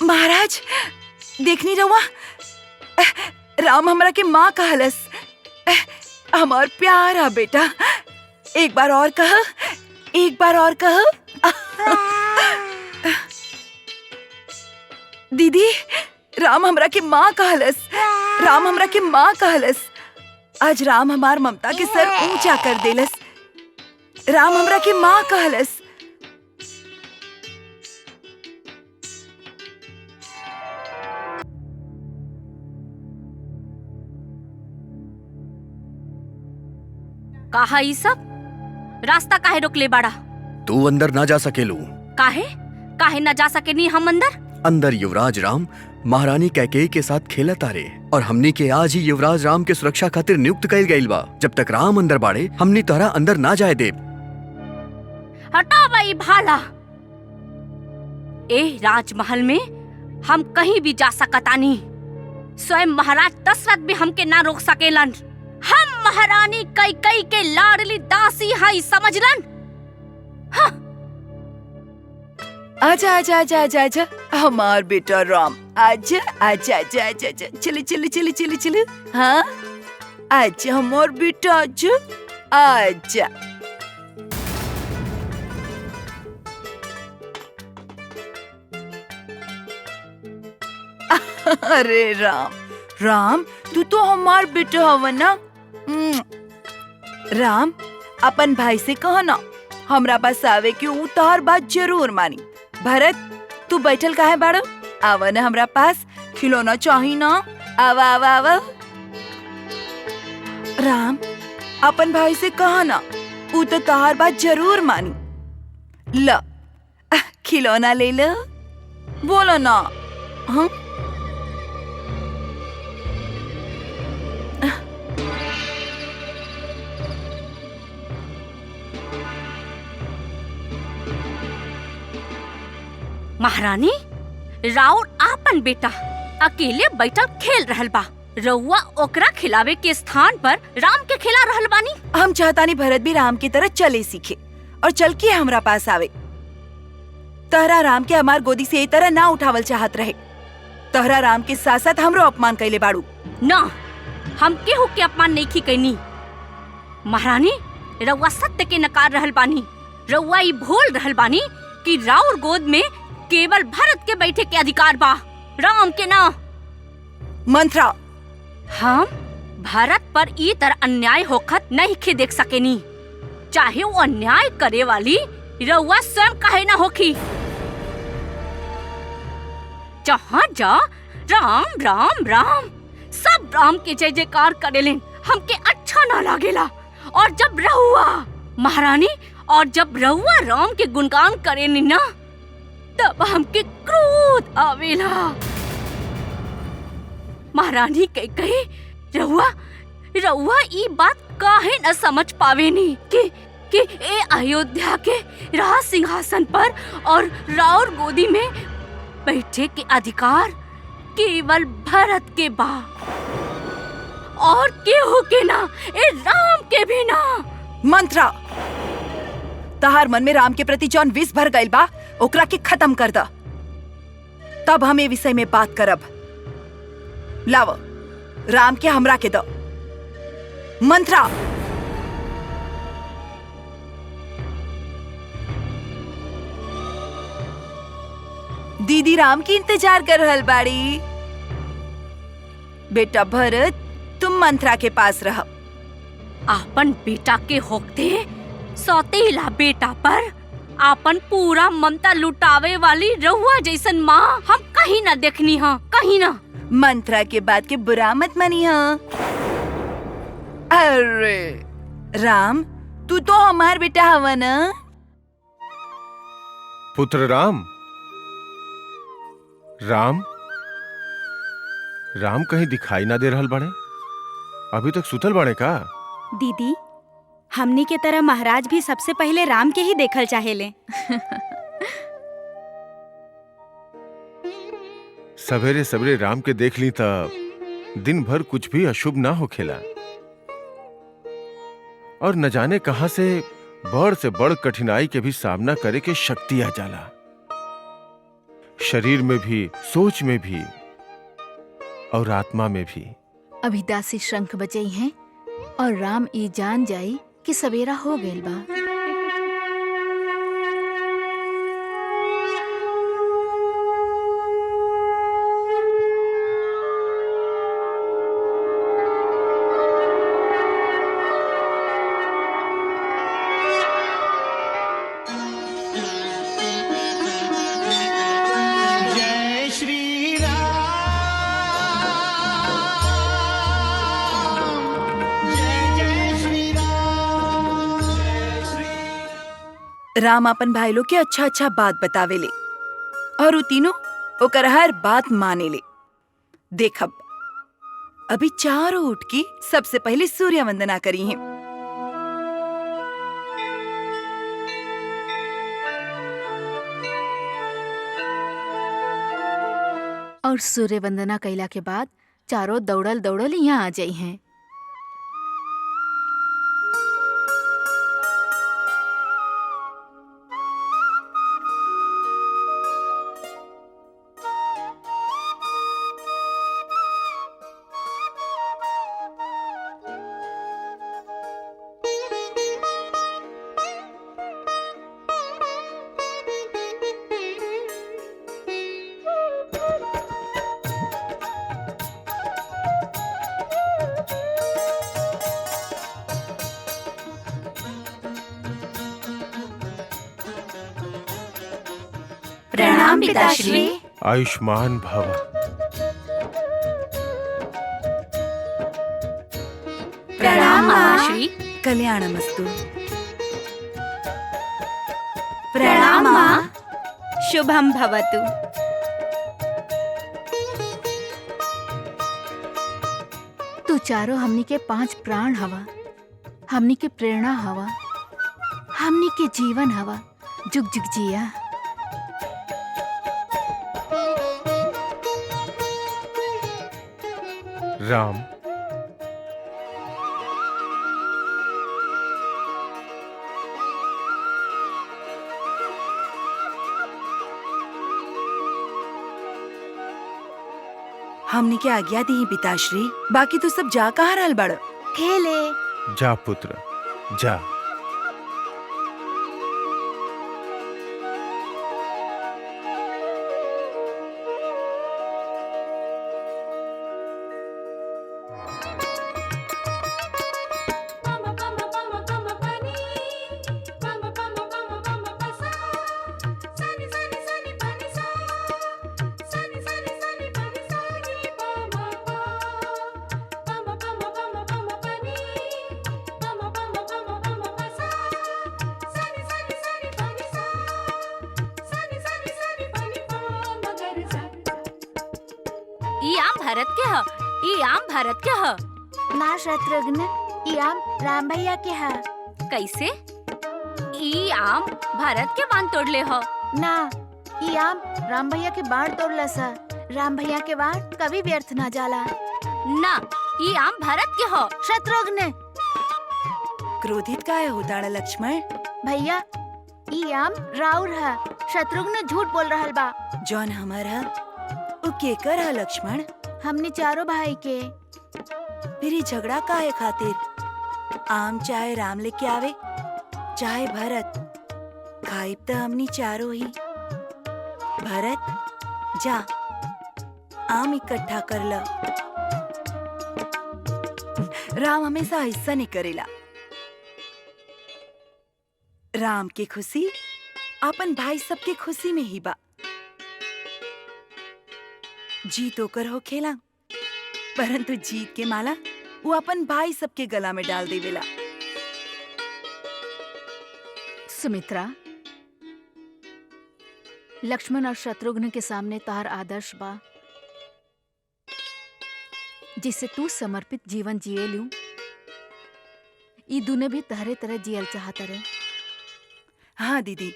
महाराज देखनी रहुआ, राम हमरा के माँ कहलस। हमार प्यारा बेटा, एक बार और कह, एक बार और कह। दीदी, राम हमरा के माँ कहलस, राम हमरा के माँ कहलस। आज राम हमार ममता के सर ऊंचा कर देलस। राम हमरा के माँ कहलस। कहा ई सब? रास्ता काहे रोकले बाड़ा? तू अंदर ना जा सकेलू। काहे काहे न जा सके नी हम अंदर? अंदर युवराज राम महारानी कैकेयी के साथ खेला तारे और हमनी के आज ही युवराज राम के सुरक्षा खातिर नियुक्त कइल गइल बा। जब तक राम अंदर बाड़े हमनी तोहरा अंदर ना जाए देब। हटा भाई भाला। ए राजमहल में हम कहीं भी जा सकतानी। स्वयं महाराज दशरथ भी हमके ना रोक सकेलन। हम महारानी कैकेयी के लाडली दासी हई, समझलन? हाँ। आजा आजा आजा आजा आजा हमार बेटा राम, आजा आजा आजा आजा आजा, चले चले चले चले चले। हाँ आजा हमार बेटा, आजा आजा। अरे राम, राम तू तो हमार बेटा हवा ना। राम, अपन भाई से कहो ना हमरा पास आवे कि ऊ तोहर बात जरूर मानी। भरत, तू बैठल काहे बाड़ो? आवा ना हमरा पास, खिलौना चाही ना। आवा आवा आवा। राम, अपन भाई से कहो ना, ऊ तो तोहर बात जरूर मानी। ल, खिलौना ले लो, बोलो ना। हाँ? महारानी, राउर आपन बेटा अकेले बैठल खेल रहल बा। रउआ ओकरा खिलावे के स्थान पर राम के खिला रहल बानी। हम चाहता नहीं भरत भी राम की तरह चले सीखे और चल के हमरा पास आवे। तहरा राम के हमार गोदी से ए तरह ना उठावल चाहत रहे। तहरा राम के साथ साथ हमरो अपमान कैले बाड़ू। ना, हम केहू के अपमान नहीं की कैनी। महारानी, रउआ सत्य के नकार रहल बानी। रउआ ई भूल रहल बानी कि राउर गोद में केवल भरत के बैठे के अधिकार बा, राम के ना। मंत्रा, हम भारत पर ई तरह अन्याय होखत नहीं खे देख सकेनी, चाहे वो अन्याय करे वाली रउआ स्वयं काहे ना होखी। जहाँ जा राम राम राम, सब राम के जय जयकार करेलेन, हमके अच्छा ना लागेला। और जब रहुआ महारानी, और जब रहुआ राम के गुणगान करेनी ना, तब हमके क्रोध आवेला। महारानी कही रउआ ई बात काहे न समझ पावेनी कि ए अयोध्या के राज सिंहासन पर और राउर गोदी में बैठे के अधिकार केवल भरत के बा, और केहू के ना, ए राम के भी ना। मंत्रा, तहार मन में राम के प्रति जौन विष भर गइल बा, ओकरा के खत्म कर द, तब हम ए विषय में बात करब। लाव, राम के हमरा के दो। मंत्रा, दीदी राम की इंतजार कर रहल बाड़ी। बेटा भरत, तुम मंत्रा के पास रह। आपन बेटा के होते सौतेला बेटा पर आपन पूरा ममता लुटावे वाली रहुआ जैसन माँ हम कहीं ना देखनी हाँ, कहीं ना। मंत्रा के बात के बुरा मत मानी हाँ। अरे राम, तू तो हमार बेटा हवा ना। पुत्र राम, राम राम कहीं दिखाई ना दे रहल बाड़े। अभी तक सुतल बाड़े का? दीदी, हमनी के तरह महाराज भी सबसे पहले राम के ही देखल चाहेले। सवेरे सवेरे राम के देख ली तब दिन भर कुछ भी अशुभ ना होखेला, और न जाने कहां से बड़ कठिनाई के भी सामना करे के शक्ति आ जाला, शरीर में भी, सोच में भी और आत्मा में भी। अभी दासी शंख बजई हैं और राम ई जान जाई कि सवेरा हो गइल बा। राम अपन भाई लोग के अच्छा अच्छा बात बतावे ले, और उ तीनों ओकर हर बात माने ले। देखब अभी चारों उठ की सबसे पहले सूर्य वंदना करी हैं। और सूर्य वंदना कैला के बाद चारों दौड़ल दौड़ल यहाँ आ जाई हैं। प्रणाम पिताश्री। आयुष्मान भव। प्रणाम माताश्री। कल्याणमस्तु। प्रणाम माँ। शुभम भवतु। तू चारों हमनी के 5 प्राण हवा, हमनी के प्रेरणा हवा, हमनी के जीवन हवा। जुग जुग जिया। राम, हमने के आज्ञा दी ही पिताश्री। बाकी तू सब जा कहाँ रहल बड़? खेले। जा पुत्र जा। ई आम भारत के ह। ई आम भारत के ह। ना शत्रुघ्न, ई आम राम भैया के है। कैसे? ई आम भारत के बांध तोड़ले ह। ना, ई आम राम भैया के बाढ़ तोड़ला सा। राम भैया के बाढ़ कभी व्यर्थ ना जाला। ना, ई आम भारत के ह। शत्रुघ्न। क्रोधित काहे होताड़ा लक्ष्मण? भैया, ई आम राउर है। शत्रुघ्न झूठ बोल रहल बा। जौन हमारा उ केकर है लक्ष्मण? हमने चारों भाई के। फिर ये झगड़ा काहे खातिर? आम चाहे राम लेके आवे चाहे भरत, खाइब तो हमनी चारों ही। भरत जा आम इकट्ठा कर ल। राम हमेशा ऐसा नहीं करेला। राम की खुशी अपन भाई सबके खुशी में ही बा। जीत होकर हो खेला, परंतु जीत के माला वो अपन भाई सबके गला में डाल देवेला। सुमित्रा, लक्ष्मण और शत्रुघ्न के सामने तार आदर्श बा, जिससे तू समर्पित जीवन जिए लू। ई दुने भी तहरे तरह जियल चाहत रहे। हाँ दीदी,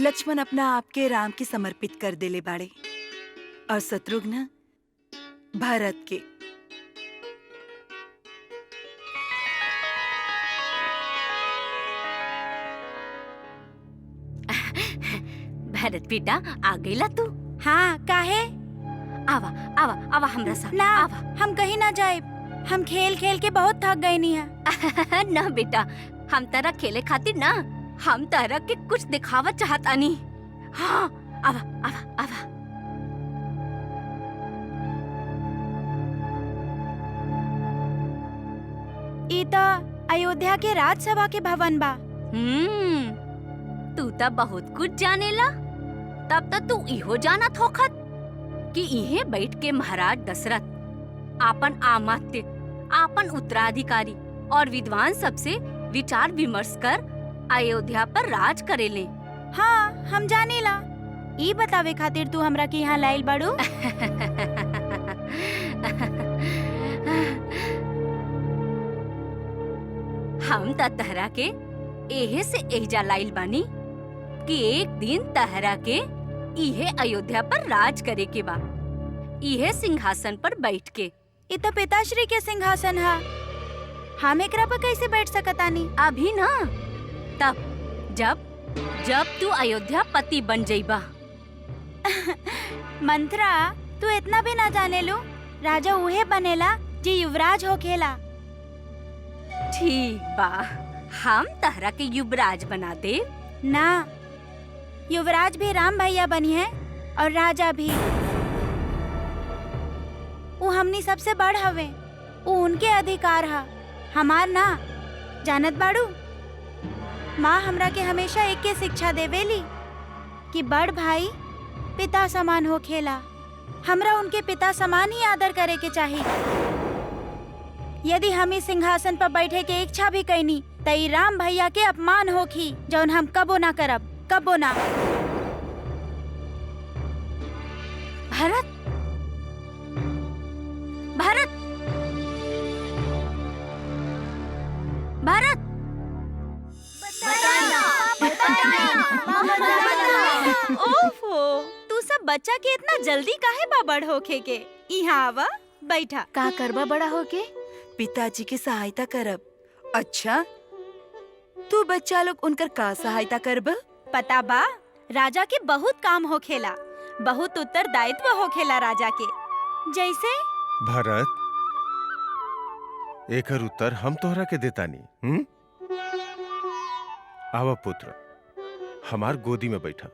लक्ष्मण अपना आपके राम के समर्पित कर देले बाड़े और शत्रुघ्न भारत के। भारत बेटा, आ गईला तू? हाँ, काहे? आवा आवा आवा हमरा साथ। ना, आवा। हम कहीं ना जाए। हम खेल खेल के बहुत थक गए नी है। ना बेटा, हम तारा खेले खातिर ना, हम तारा के कुछ दिखावा चाहत आनी। हाँ, आवा आवा आवा। ई तो अयोध्या के राजसभा के भवन बा। तू तो बहुत कुछ जानेला। तब तक तू इहो जानत होखत कि इहे बैठ के महाराज दशरथ आपन आमात्य, आपन उत्तराधिकारी और विद्वान सबसे विचार विमर्श कर अयोध्या पर राज करेले। हाँ, हम जानेला। ई बतावे खातिर तू हमरा के यहाँ लाइल बाड़ू। हम त तहरा के एहे से एहजा लाइल बानी कि एक दिन तहरा के इहे अयोध्या पर राज करे के बा, इहे सिंहासन पर बैठ के। ई तो पिताश्री के सिंहासन है। हम एकरा पर कैसे बैठ सकतानी? अभी ना, तब जब जब तू अयोध्या पति बन जाइबा। मंत्रा, तू इतना भी ना जाने लू। राजा उहे बनेला जी युवराज होखेला। ठीक बा, हम तहरा के युवराज बना दे। ना, युवराज भी राम भैया बनी है और राजा भी। वो हमनी सबसे बड़ हवे। वो उनके अधिकार है, हमार ना। जानत बाड़ू, माँ हमरा के हमेशा एक के शिक्षा देवेली कि बड़ भाई पिता समान हो खेला। हमरा उनके पिता समान ही आदर करे के चाहिए। यदि हम इस सिंहासन पर बैठे के इच्छा भी कैनी त ई राम भैया के अपमान होखी, जौन हम कबो ना करब, कबो ना। भरत, भरत, भरत, ओफो, तू सब बच्चा के इतना जल्दी काहे बा बड़ होखे के? यहाँ आवा, बैठा। का करबा बड़ा होके? पिताजी की सहायता करब। अच्छा, तू बच्चा लोग उनकर का सहायता करब? पता बा, राजा के बहुत काम होखेला, बहुत उत्तरदायित्व होखेला राजा के। जैसे भरत, एकर उत्तर हम तोहरा के देतानी। आवा पुत्र, हमार गोदी में बैठा।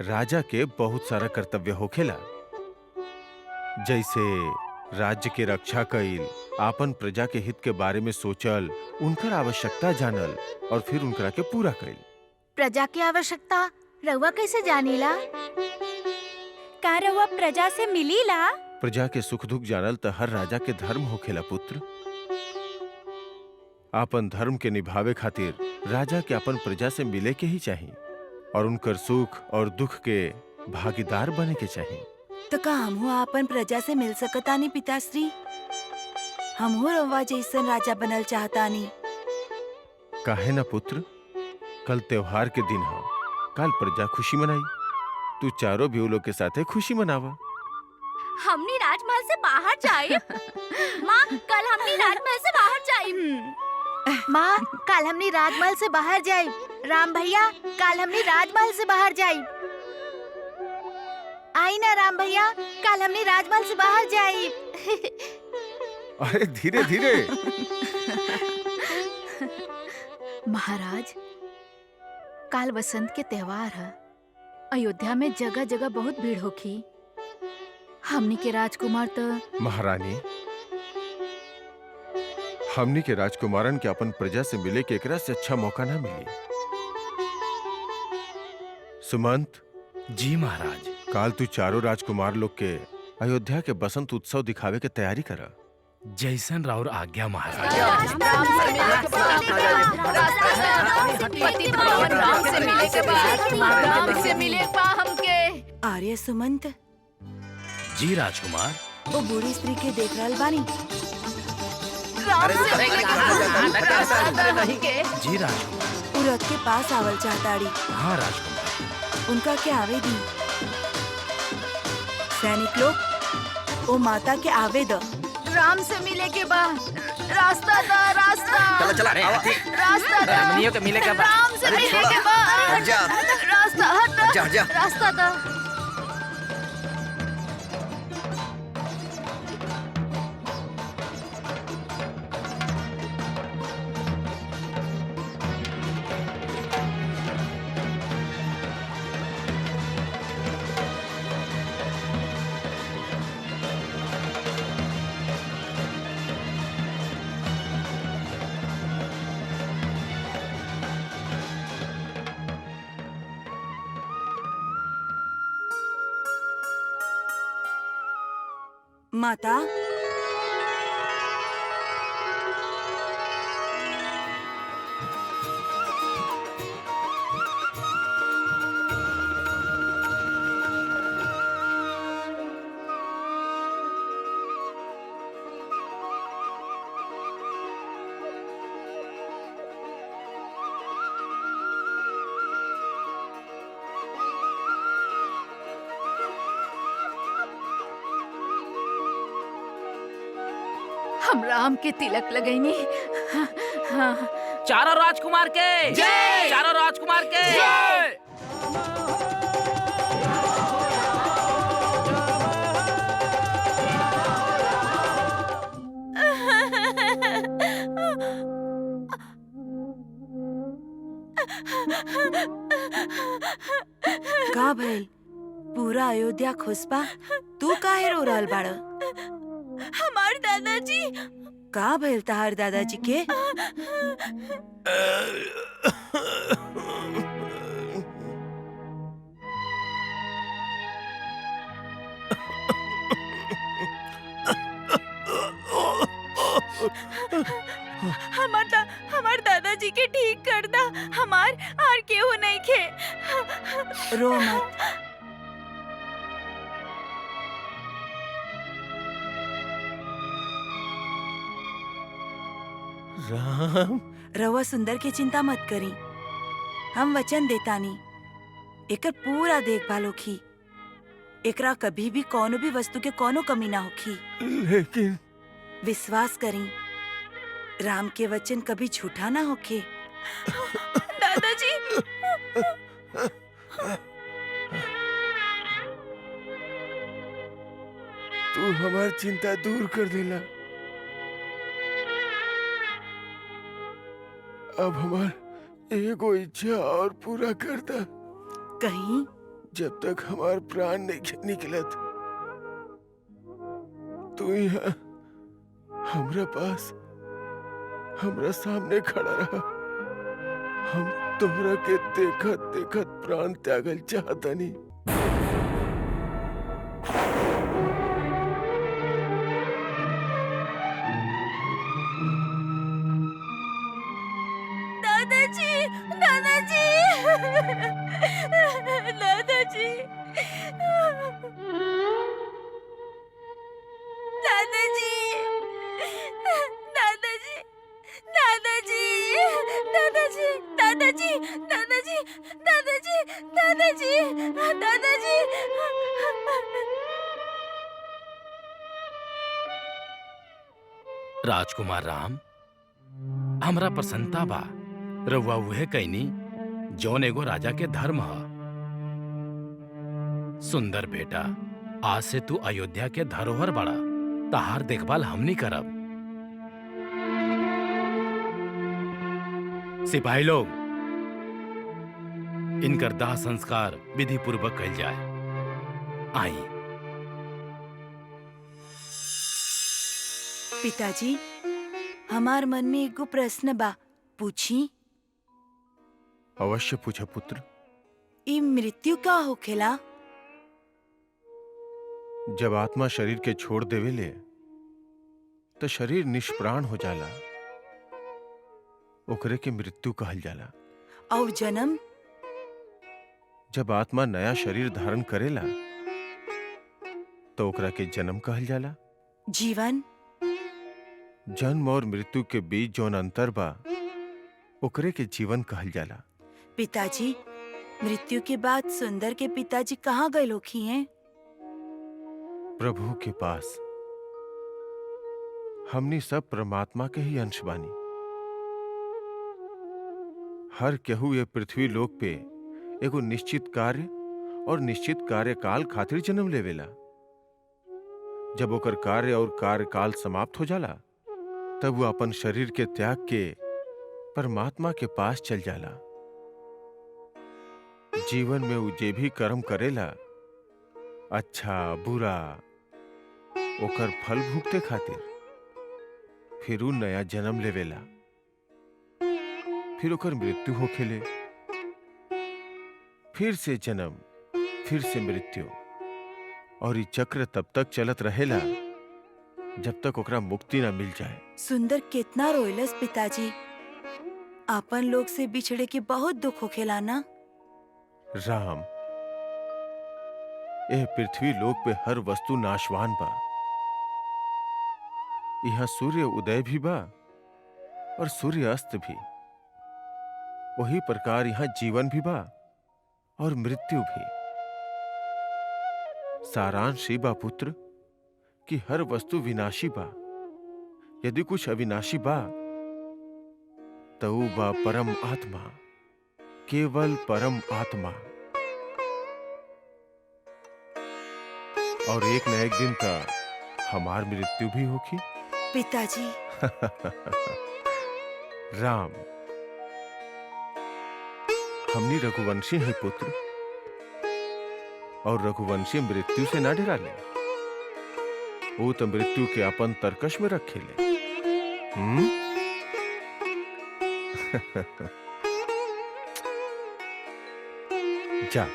राजा के बहुत सारा कर्तव्य होखेला, जैसे राज्य के रक्षा कईल, आपन प्रजा के हित के बारे में सोचल, उनकर आवश्यकता जानल और फिर उनकरा के पूरा कईल। प्रजा की आवश्यकता रउआ कैसे जानीला? का रउआ प्रजा से मिलीला? प्रजा के सुख दुख जानल त हर राजा के धर्म होखेला पुत्र। आपन धर्म के निभावे खातिर राजा के अपन प्रजा से मिले के ही चाहिए और उनकर सुख और दुख के भागीदार बने के चाहिए। तो का हमहू आपन प्रजा से मिल सकतानी पिताश्री? हमहू रउआ जैसन राजा बनल चाहतानी। काहे ना पुत्र, कल त्योहार के दिन है, कल प्रजा खुशी मनाई। तू चारों भी लोग के साथे खुशी मनावा। हमनी राजमहल से बाहर जाए। माँ, कल हमनी राजमहल से बाहर जाए। माँ, कल हमनी राजमहल से बाहर जाए। राम भैया, कल हमनी राजमहल से बाहर जाए। आई ना राम भैया, कल हमनी राजमहल से बाहर जाए। अरे धीरे धीरे। महाराज, काल बसंत के त्योहार है। अयोध्या में जगह जगह बहुत भीड़ होखी। हमनी के राजकुमार तो महारानी, हमनी के राजकुमारन के अपन प्रजा से मिले के एकरा से अच्छा मौका ना मिली। सुमंत। जी महाराज। काल तू चारों राजकुमार लोग के अयोध्या के बसंत उत्सव दिखावे के तैयारी करा। जैसन राउर आज्ञा महाराज। आर्य सुमंत। जी राजकुमार। वो बूढ़ी स्त्री के देख रहल बानी। जी राजकुमार। उ रथ के पास आवल चाहताड़ी। हाँ राजकुमार। उनका के आवे दी। सैनिक लोग, ओ माता के आवे द। राम से मिले के बाद रास्ता दा, रास्ता। चला रास्ता दा। रमणियों के मिले के बाद। राम से मिले के बाद रास्ता हट। जा। रास्ता दा। माता, हम राम के तिलक लगैनी। हाँ। चारों राजकुमार के जय। चारों राजकुमार के जय। का भइल? पूरा अयोध्या खुश बा, तू काहे रो रहल बाड़? हमार दादाजी। का भइल तहार दादाजी के? के ठीक कर दा। हमार और केहू नहीं खे। रो मत। राम, रवा सुंदर के चिंता मत करी। हम वचन देतानी एकर पूरा देखभाल होखी। एकरा कभी भी कोनो भी वस्तु के कोनो कमी ना होखी। लेकिन विश्वास करी, राम के वचन कभी झूठा ना होखे। दादाजी, तू हमार चिंता दूर कर देला। अब हमार एगो इच्छा और पूरा कर दा। कहीं जब तक हमार प्राण नहीं निकलत, तू यहाँ हमरा पास, हमरा सामने खड़ा रहा। हम तोहरा के देखत देखत प्राण त्यागल चाहतनी। दादाजी, दादाजी, दादाजी, दादाजी, दादाजी, दादाजी, दादाजी, दादाजी, दादाजी, दादाजी, दादाजी, दादाजी। राजकुमार राम, हमरा प्रसन्नता बा। रउआ उहे कैनी जौन एगो राजा के धर्म ह। सुंदर बेटा, आज से तू अयोध्या के धरोहर बड़ा। तहार देखभाल हमनी करब। सिपाही लोग, इनकर दाह संस्कार विधि पूर्वक कइल जाए। आई। पिताजी, हमार मन में एगो प्रश्न बा, पूछी? अवश्य पूछा पुत्र। ई मृत्यु का होखेला? जब आत्मा शरीर के छोड़ देवेले तो शरीर निष्प्राण हो जाला, ओकरे के मृत्यु कहल जाला। और जन्म? जब आत्मा नया शरीर धारण करेला तो ओकरा के जन्म कहल जाला। जीवन? जन्म और मृत्यु के बीच जौन अंतर बा ओकरे के जीवन कहल जाला। पिताजी, मृत्यु के बाद सुंदर के पिताजी कहाँ गए होखी हैं? प्रभु के पास। हमनी सब परमात्मा के ही अंश बानी। हर केहू ये पृथ्वी लोक पे एगो निश्चित कार्य और निश्चित कार्यकाल खातिर जन्म लेवेला। जब ओकर कार्य और कार्यकाल समाप्त हो जाला तब वो अपन शरीर के त्याग के परमात्मा के पास चल जाला। जीवन में वो जे भी कर्म करेला, अच्छा बुरा, ओकर फल भुगते खातिर फिर उ नया जन्म लेवेला। फिर ओकर मृत्यु होखेले, फिर से जन्म, फिर से मृत्यु, और ये चक्र तब तक चलत रहेला जब तक ओकरा मुक्ति ना मिल जाए। सुंदर कितना रोइलस पिताजी। आपन लोग से बिछड़े के बहुत दुख होखेला ना? राम, यह पृथ्वी लोक पे हर वस्तु नाशवान बा। यहाँ सूर्य उदय भी बा और सूर्य अस्त भी। वही प्रकार यहाँ जीवन भी बा और मृत्यु भी। सारांश ही बा पुत्र कि हर वस्तु विनाशी बा। यदि कुछ अविनाशी बा तो वो बा परम आत्मा, केवल परम आत्मा। और एक न एक दिन का हमार मृत्यु भी होगी। पिताजी। राम, हमनी रघुवंशी हैं पुत्र, और रघुवंशी मृत्यु से ना डरा ले। वो तो मृत्यु के अपन तरकश में रखे ले। जा,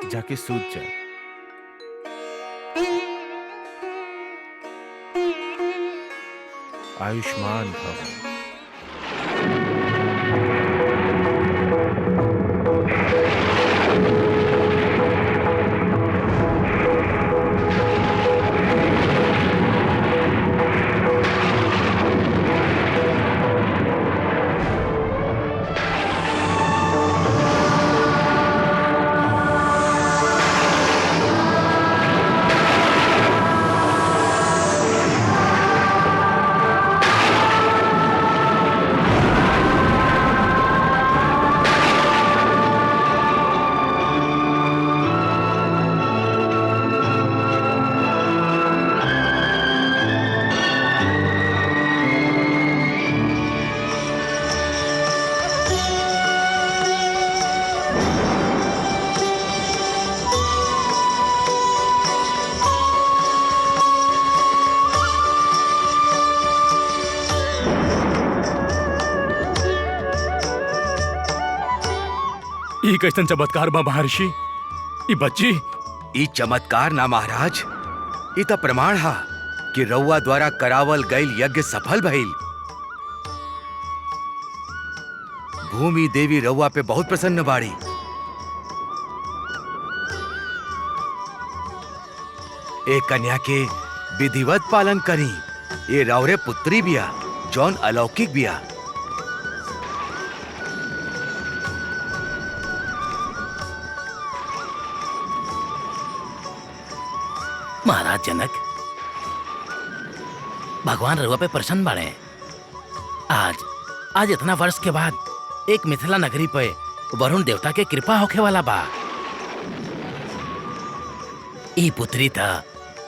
जाके सूत जा। आयुष्मान भव। ई कैसन चमत्कार बा महर्षि? ई बच्ची ई चमत्कार ना महाराज, ई त प्रमाण हा कि रउआ द्वारा करावल गईल यज्ञ सफल भइल। भूमि देवी रउआ पे बहुत प्रसन्न बाड़ी। एक कन्या के विधिवत पालन करी। ये रौरे पुत्री बिया जौन अलौकिक बिया। महाराज जनक, भगवान रउआ पे प्रसन्न बाड़े। आज इतना वर्ष के बाद एक मिथिला नगरी पे वरुण देवता के कृपा होखे वाला बा। ई पुत्री था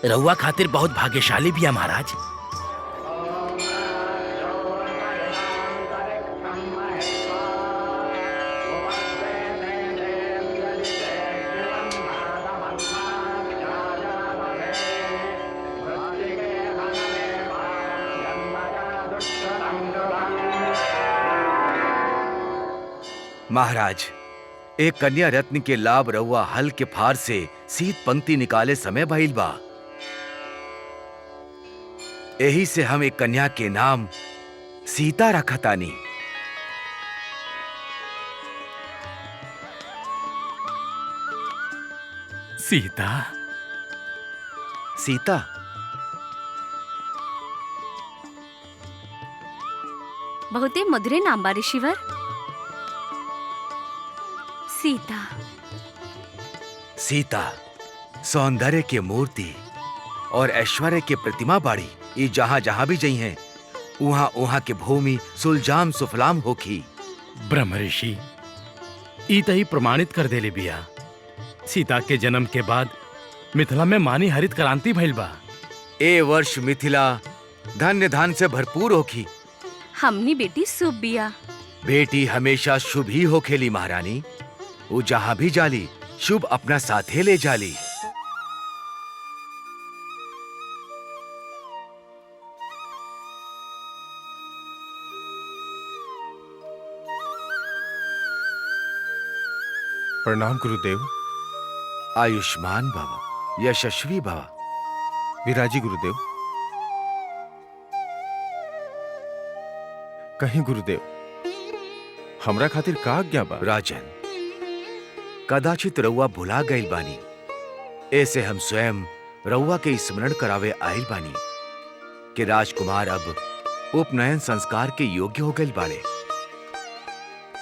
रउआ खातिर बहुत भाग्यशाली बिया महाराज। महाराज, एक कन्या रत्न के लाभ रउआ हल के फार से शीत पंक्ति निकाले समय भइल बा। यही से हम एक कन्या के नाम सीता रखतानी। सीता? सीता? बहुते मधुरे नाम बा ऋषिवर। सीता। सीता सौंदर्य के मूर्ति और ऐश्वर्य के प्रतिमा बाड़ी। ये जहां जहां भी जई हैं उहां उहां के भूमि सुलजाम सुफलाम होखी। ब्रह्म ऋषि ई तही प्रमाणित कर देले बिया। सीता के जन्म के बाद मिथिला में मानी हरित क्रांति भइल बा। ए वर्ष मिथिला धन्य धान से भरपूर होखी। हमनी बेटी शुभ बिया। बेटी हमेशा शुभ ही होखेली महारानी। वो जहां भी जाली शुभ अपना साथे ले जाली। प्रणाम गुरुदेव। आयुष्मान भव, यशस्वी भव। विराजी गुरुदेव। कहीं गुरुदेव हमरा खातिर का आज्ञा बा? राजन, कदाचित रउआ भुला गईल बानी। ऐसे हम स्वयं रउआ के स्मरण करावे आइल बानी कि राजकुमार अब उपनयन संस्कार के योग्य हो गईल बाड़े।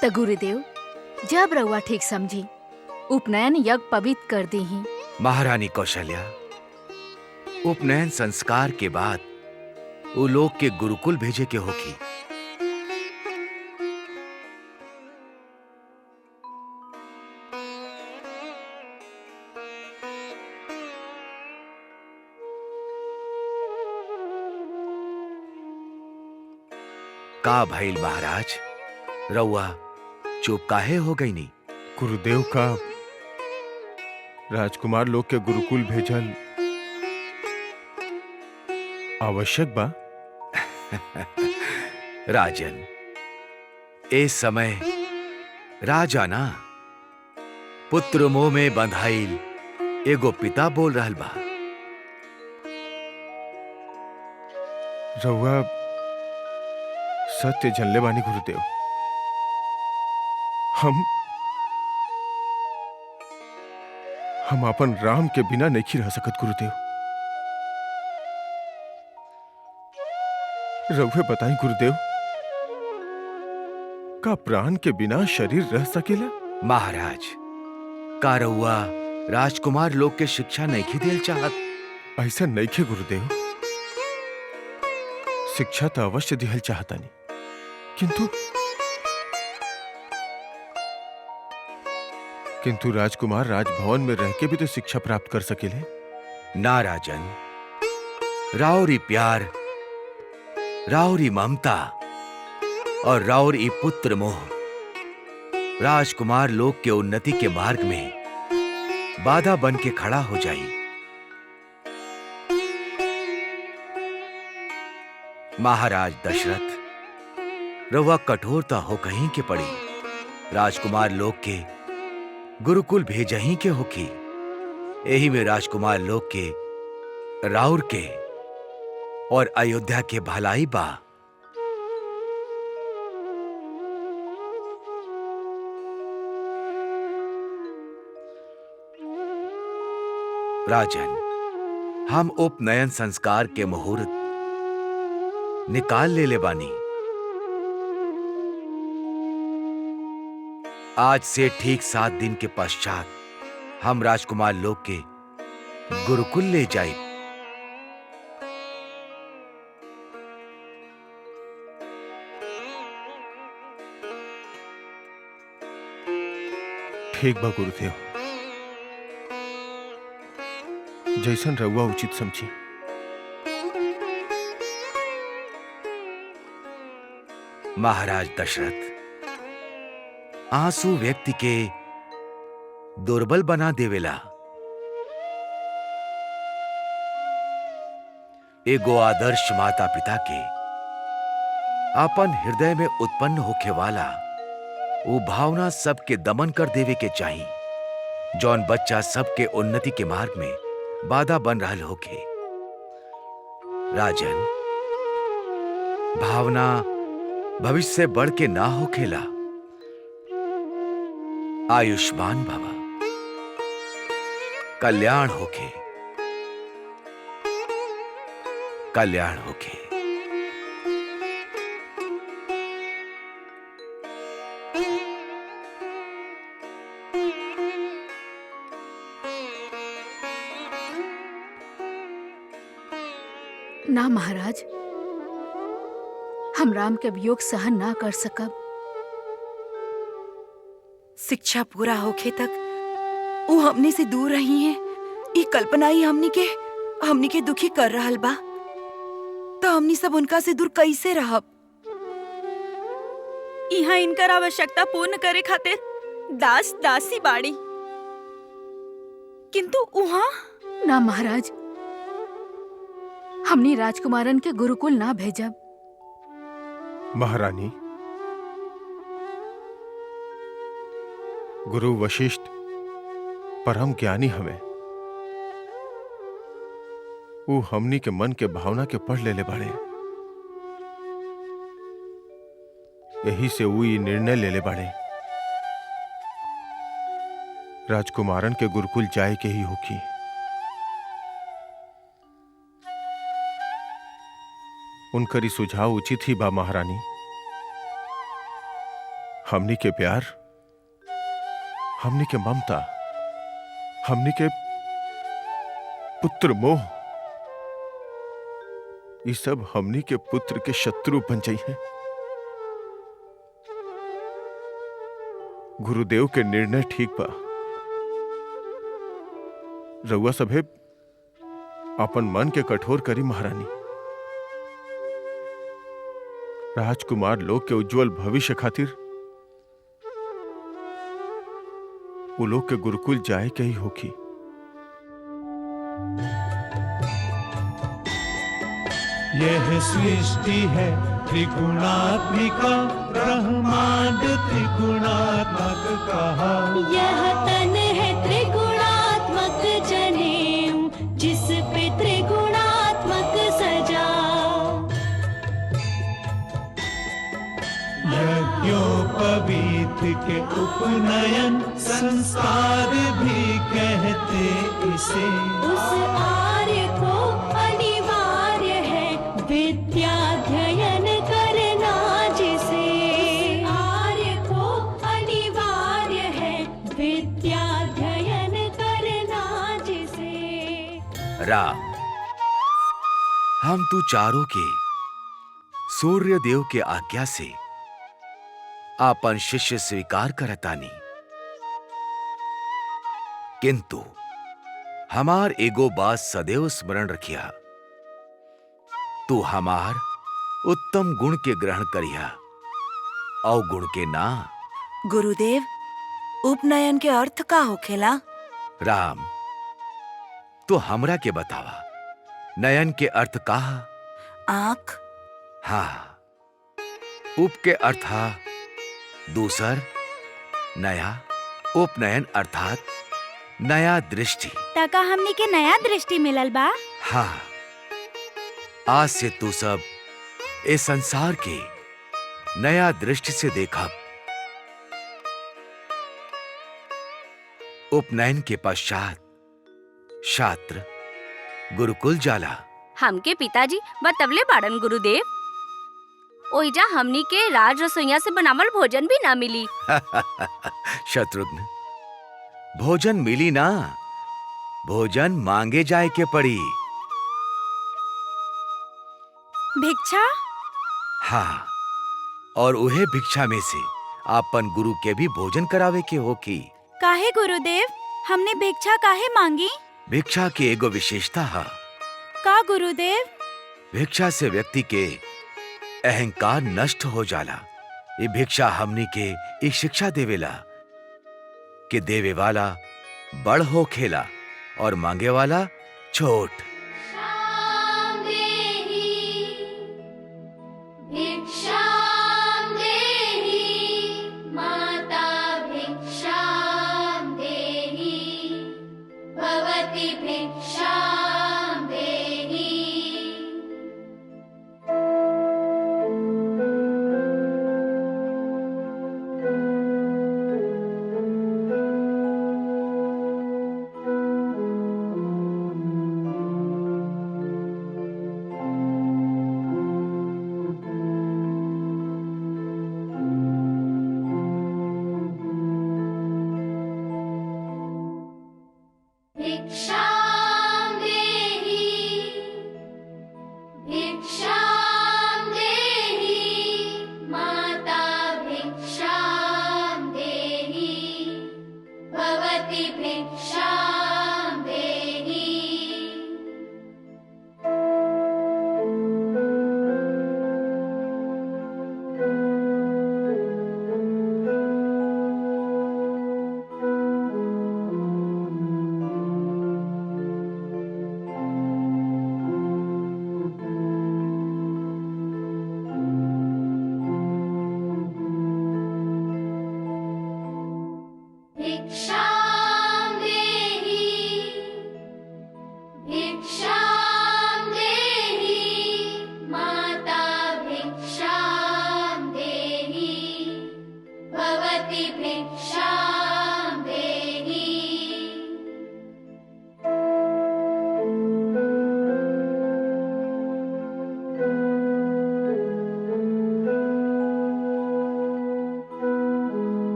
त गुरुदेव जब रउआ ठीक समझी उपनयन यज्ञ पवित्र कर दी ही। महारानी कौशल्या, उपनयन संस्कार के बाद वो लोग के गुरुकुल भेजे के होगी। का भइल महाराज, रउआ चुप काहे हो गई नी? गुरुदेव का राजकुमार लोग के गुरुकुल भेजल आवश्यक बा। राजन, इस समय राजा ना पुत्र मोह में बंधाइल एगो पिता बोल रहल बा। रउआ सत्य जनले बानी गुरुदेव। हम अपन राम के बिना नहीं रह सकत गुरुदेव। रउए बताई गुरुदेव, का प्राण के बिना शरीर रह सकेला? महाराज, का रउआ राजकुमार लोग के शिक्षा नहीं देल चाहत? ऐसा नहीं खे गुरुदेव। शिक्षा तो अवश्य दिहल चाहतानी, किंतु राजकुमार राजभवन में रह के भी तो शिक्षा प्राप्त कर सकेले। ना राजन, राउरी प्यार, राउरी ममता और राउरी पुत्र मोह राजकुमार लोग के उन्नति के मार्ग में बाधा बन के खड़ा हो जाई। महाराज दशरथ, रउआ कठोरता हो कहीं के पड़ी। राजकुमार लोग के गुरुकुल भेजही के होखी। यही में राजकुमार लोग के, राउर के और अयोध्या के भलाई बा। राजन, हम उपनयन संस्कार के मुहूर्त निकाल ले बानी। आज से ठीक 7 दिन के पश्चात हम राजकुमार लोग के गुरुकुल ले जाए। ठीक बा गुरुदेव, जैसन रउआ उचित समझी। महाराज दशरथ, आंसू व्यक्ति के दुर्बल बना देवेला। एगो आदर्श माता पिता के अपन हृदय में उत्पन्न होखे वाला वो भावना सबके दमन कर देवे के चाहिए जौन बच्चा सबके उन्नति के मार्ग में बाधा बन रहल होखे। राजन, भावना भविष्य से बढ़ के ना होखेला। आयुष्मान भव, कल्याण होखे, कल्याण होखे। ना महाराज, हम राम के वियोग सहन ना कर सकब। शिक्षा पूरा होखे तक वो हमने से दूर रही हैं। ये कल्पना ही हमनी के दुखी कर रहल बा। तो हमनी सब उनका से दूर कैसे रहब? यहाँ इनकर आवश्यकता पूर्ण करे खातिर दास दासी बाड़ी, किंतु वहाँ ना महाराज, हमनी राजकुमारन के गुरुकुल ना भेजब। महारानी, गुरु वशिष्ठ परम ज्ञानी हमें, वो हमनी के मन के भावना के पढ़ ले बाड़े। यही से वो ये निर्णय ले बाड़े राजकुमारन के गुरुकुल जाए के ही होखी। उनकर सुझाव उचित ही बा महारानी। हमनी के प्यार, हमनी के ममता, हमनी के पुत्र मोह, ये सब हमनी के पुत्र के शत्रु बन जाइए। गुरुदेव के निर्णय ठीक बा। रउआ सभे अपन मन के कठोर करी महारानी। राजकुमार लोग के उज्जवल भविष्य खातिर वो लोग के गुरुकुल जाए के ही होगी। यह सृष्टि है त्रिगुणात्मिका, ब्रह्मांड त्रिगुणात्मक कहा। यह तन है त्रिगुणात्मक जनेऊ, जिस पे त्रिगुणात्मक सजा। यज्ञोपवीत के उपनयन संस्कार भी कहते इसे। उस आर्य को अनिवार्य है विद्याध्ययन करना जिसे। आर्य को अनिवार्य है विद्याध्ययन करना जिसे। राम, हम तू चारों के सूर्य देव के आज्ञा से आपन शिष्य स्वीकार करतानी, किंतु हमार एगो बात सदैव स्मरण रखिया। तू हमार उत्तम गुण के ग्रहण करिया, अवगुण के ना। गुरुदेव, उपनयन के अर्थ का होखेला? राम, तो हमरा के बतावा, नयन के अर्थ का? आंख। हाँ, उप के अर्थ हा दूसर, नया, उपनयन अर्थात नया दृष्टि। तका हमनी के नया दृष्टि मिलल बा। हाँ, आज से तू सब इस संसार के नया दृष्टि से देखा। उपनयन के पश्चात छात्र गुरुकुल जाला। हमके पिताजी बतवले बाड़न गुरुदेव, ओइजा हमनी के राज रसोइया से बनावल भोजन भी ना मिली। शत्रुघ्न, भोजन मिली ना, भोजन मांगे जाए के पड़ी। भिक्षा? हाँ, और उहे भिक्षा में से आपन गुरु के भी भोजन करावे के हो की। काहे गुरुदेव, हमने भिक्षा काहे मांगी? भिक्षा की एगो विशेषता है। का गुरुदेव? भिक्षा से व्यक्ति के अहंकार नष्ट हो जाला। ये भिक्षा हमनी के एक शिक्षा देवेला कि देवे वाला बड़ हो खेला और मांगे वाला छोट।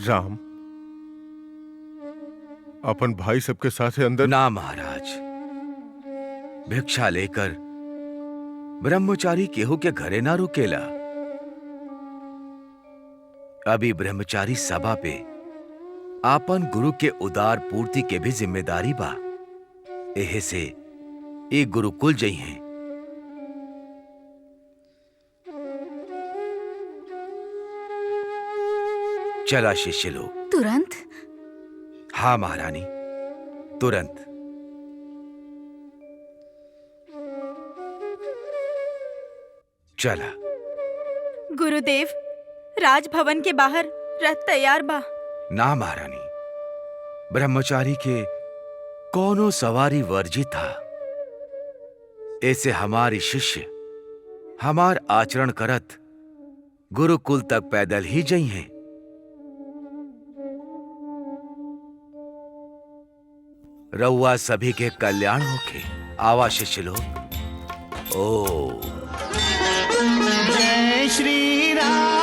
राम, अपन भाई सबके साथ अंदर। ना महाराज, भिक्षा लेकर ब्रह्मचारी केहू के घरे ना रुकेला। अभी ब्रह्मचारी सभा पे आपन गुरु के उदार पूर्ति के भी जिम्मेदारी बा। एहे से एक गुरुकुल जई हैं। चला शिष्य लोग। तुरंत? हाँ महारानी, तुरंत। चला। गुरुदेव, राजभवन के बाहर रथ तैयार बा। ना महारानी, ब्रह्मचारी के कोनो सवारी वर्जित था। ऐसे हमारी शिष्य हमार आचरण करत गुरुकुल तक पैदल ही जई हैं। रउआ सभी के कल्याण होके। आवा शिष्य लोग। ओ जय श्री राम।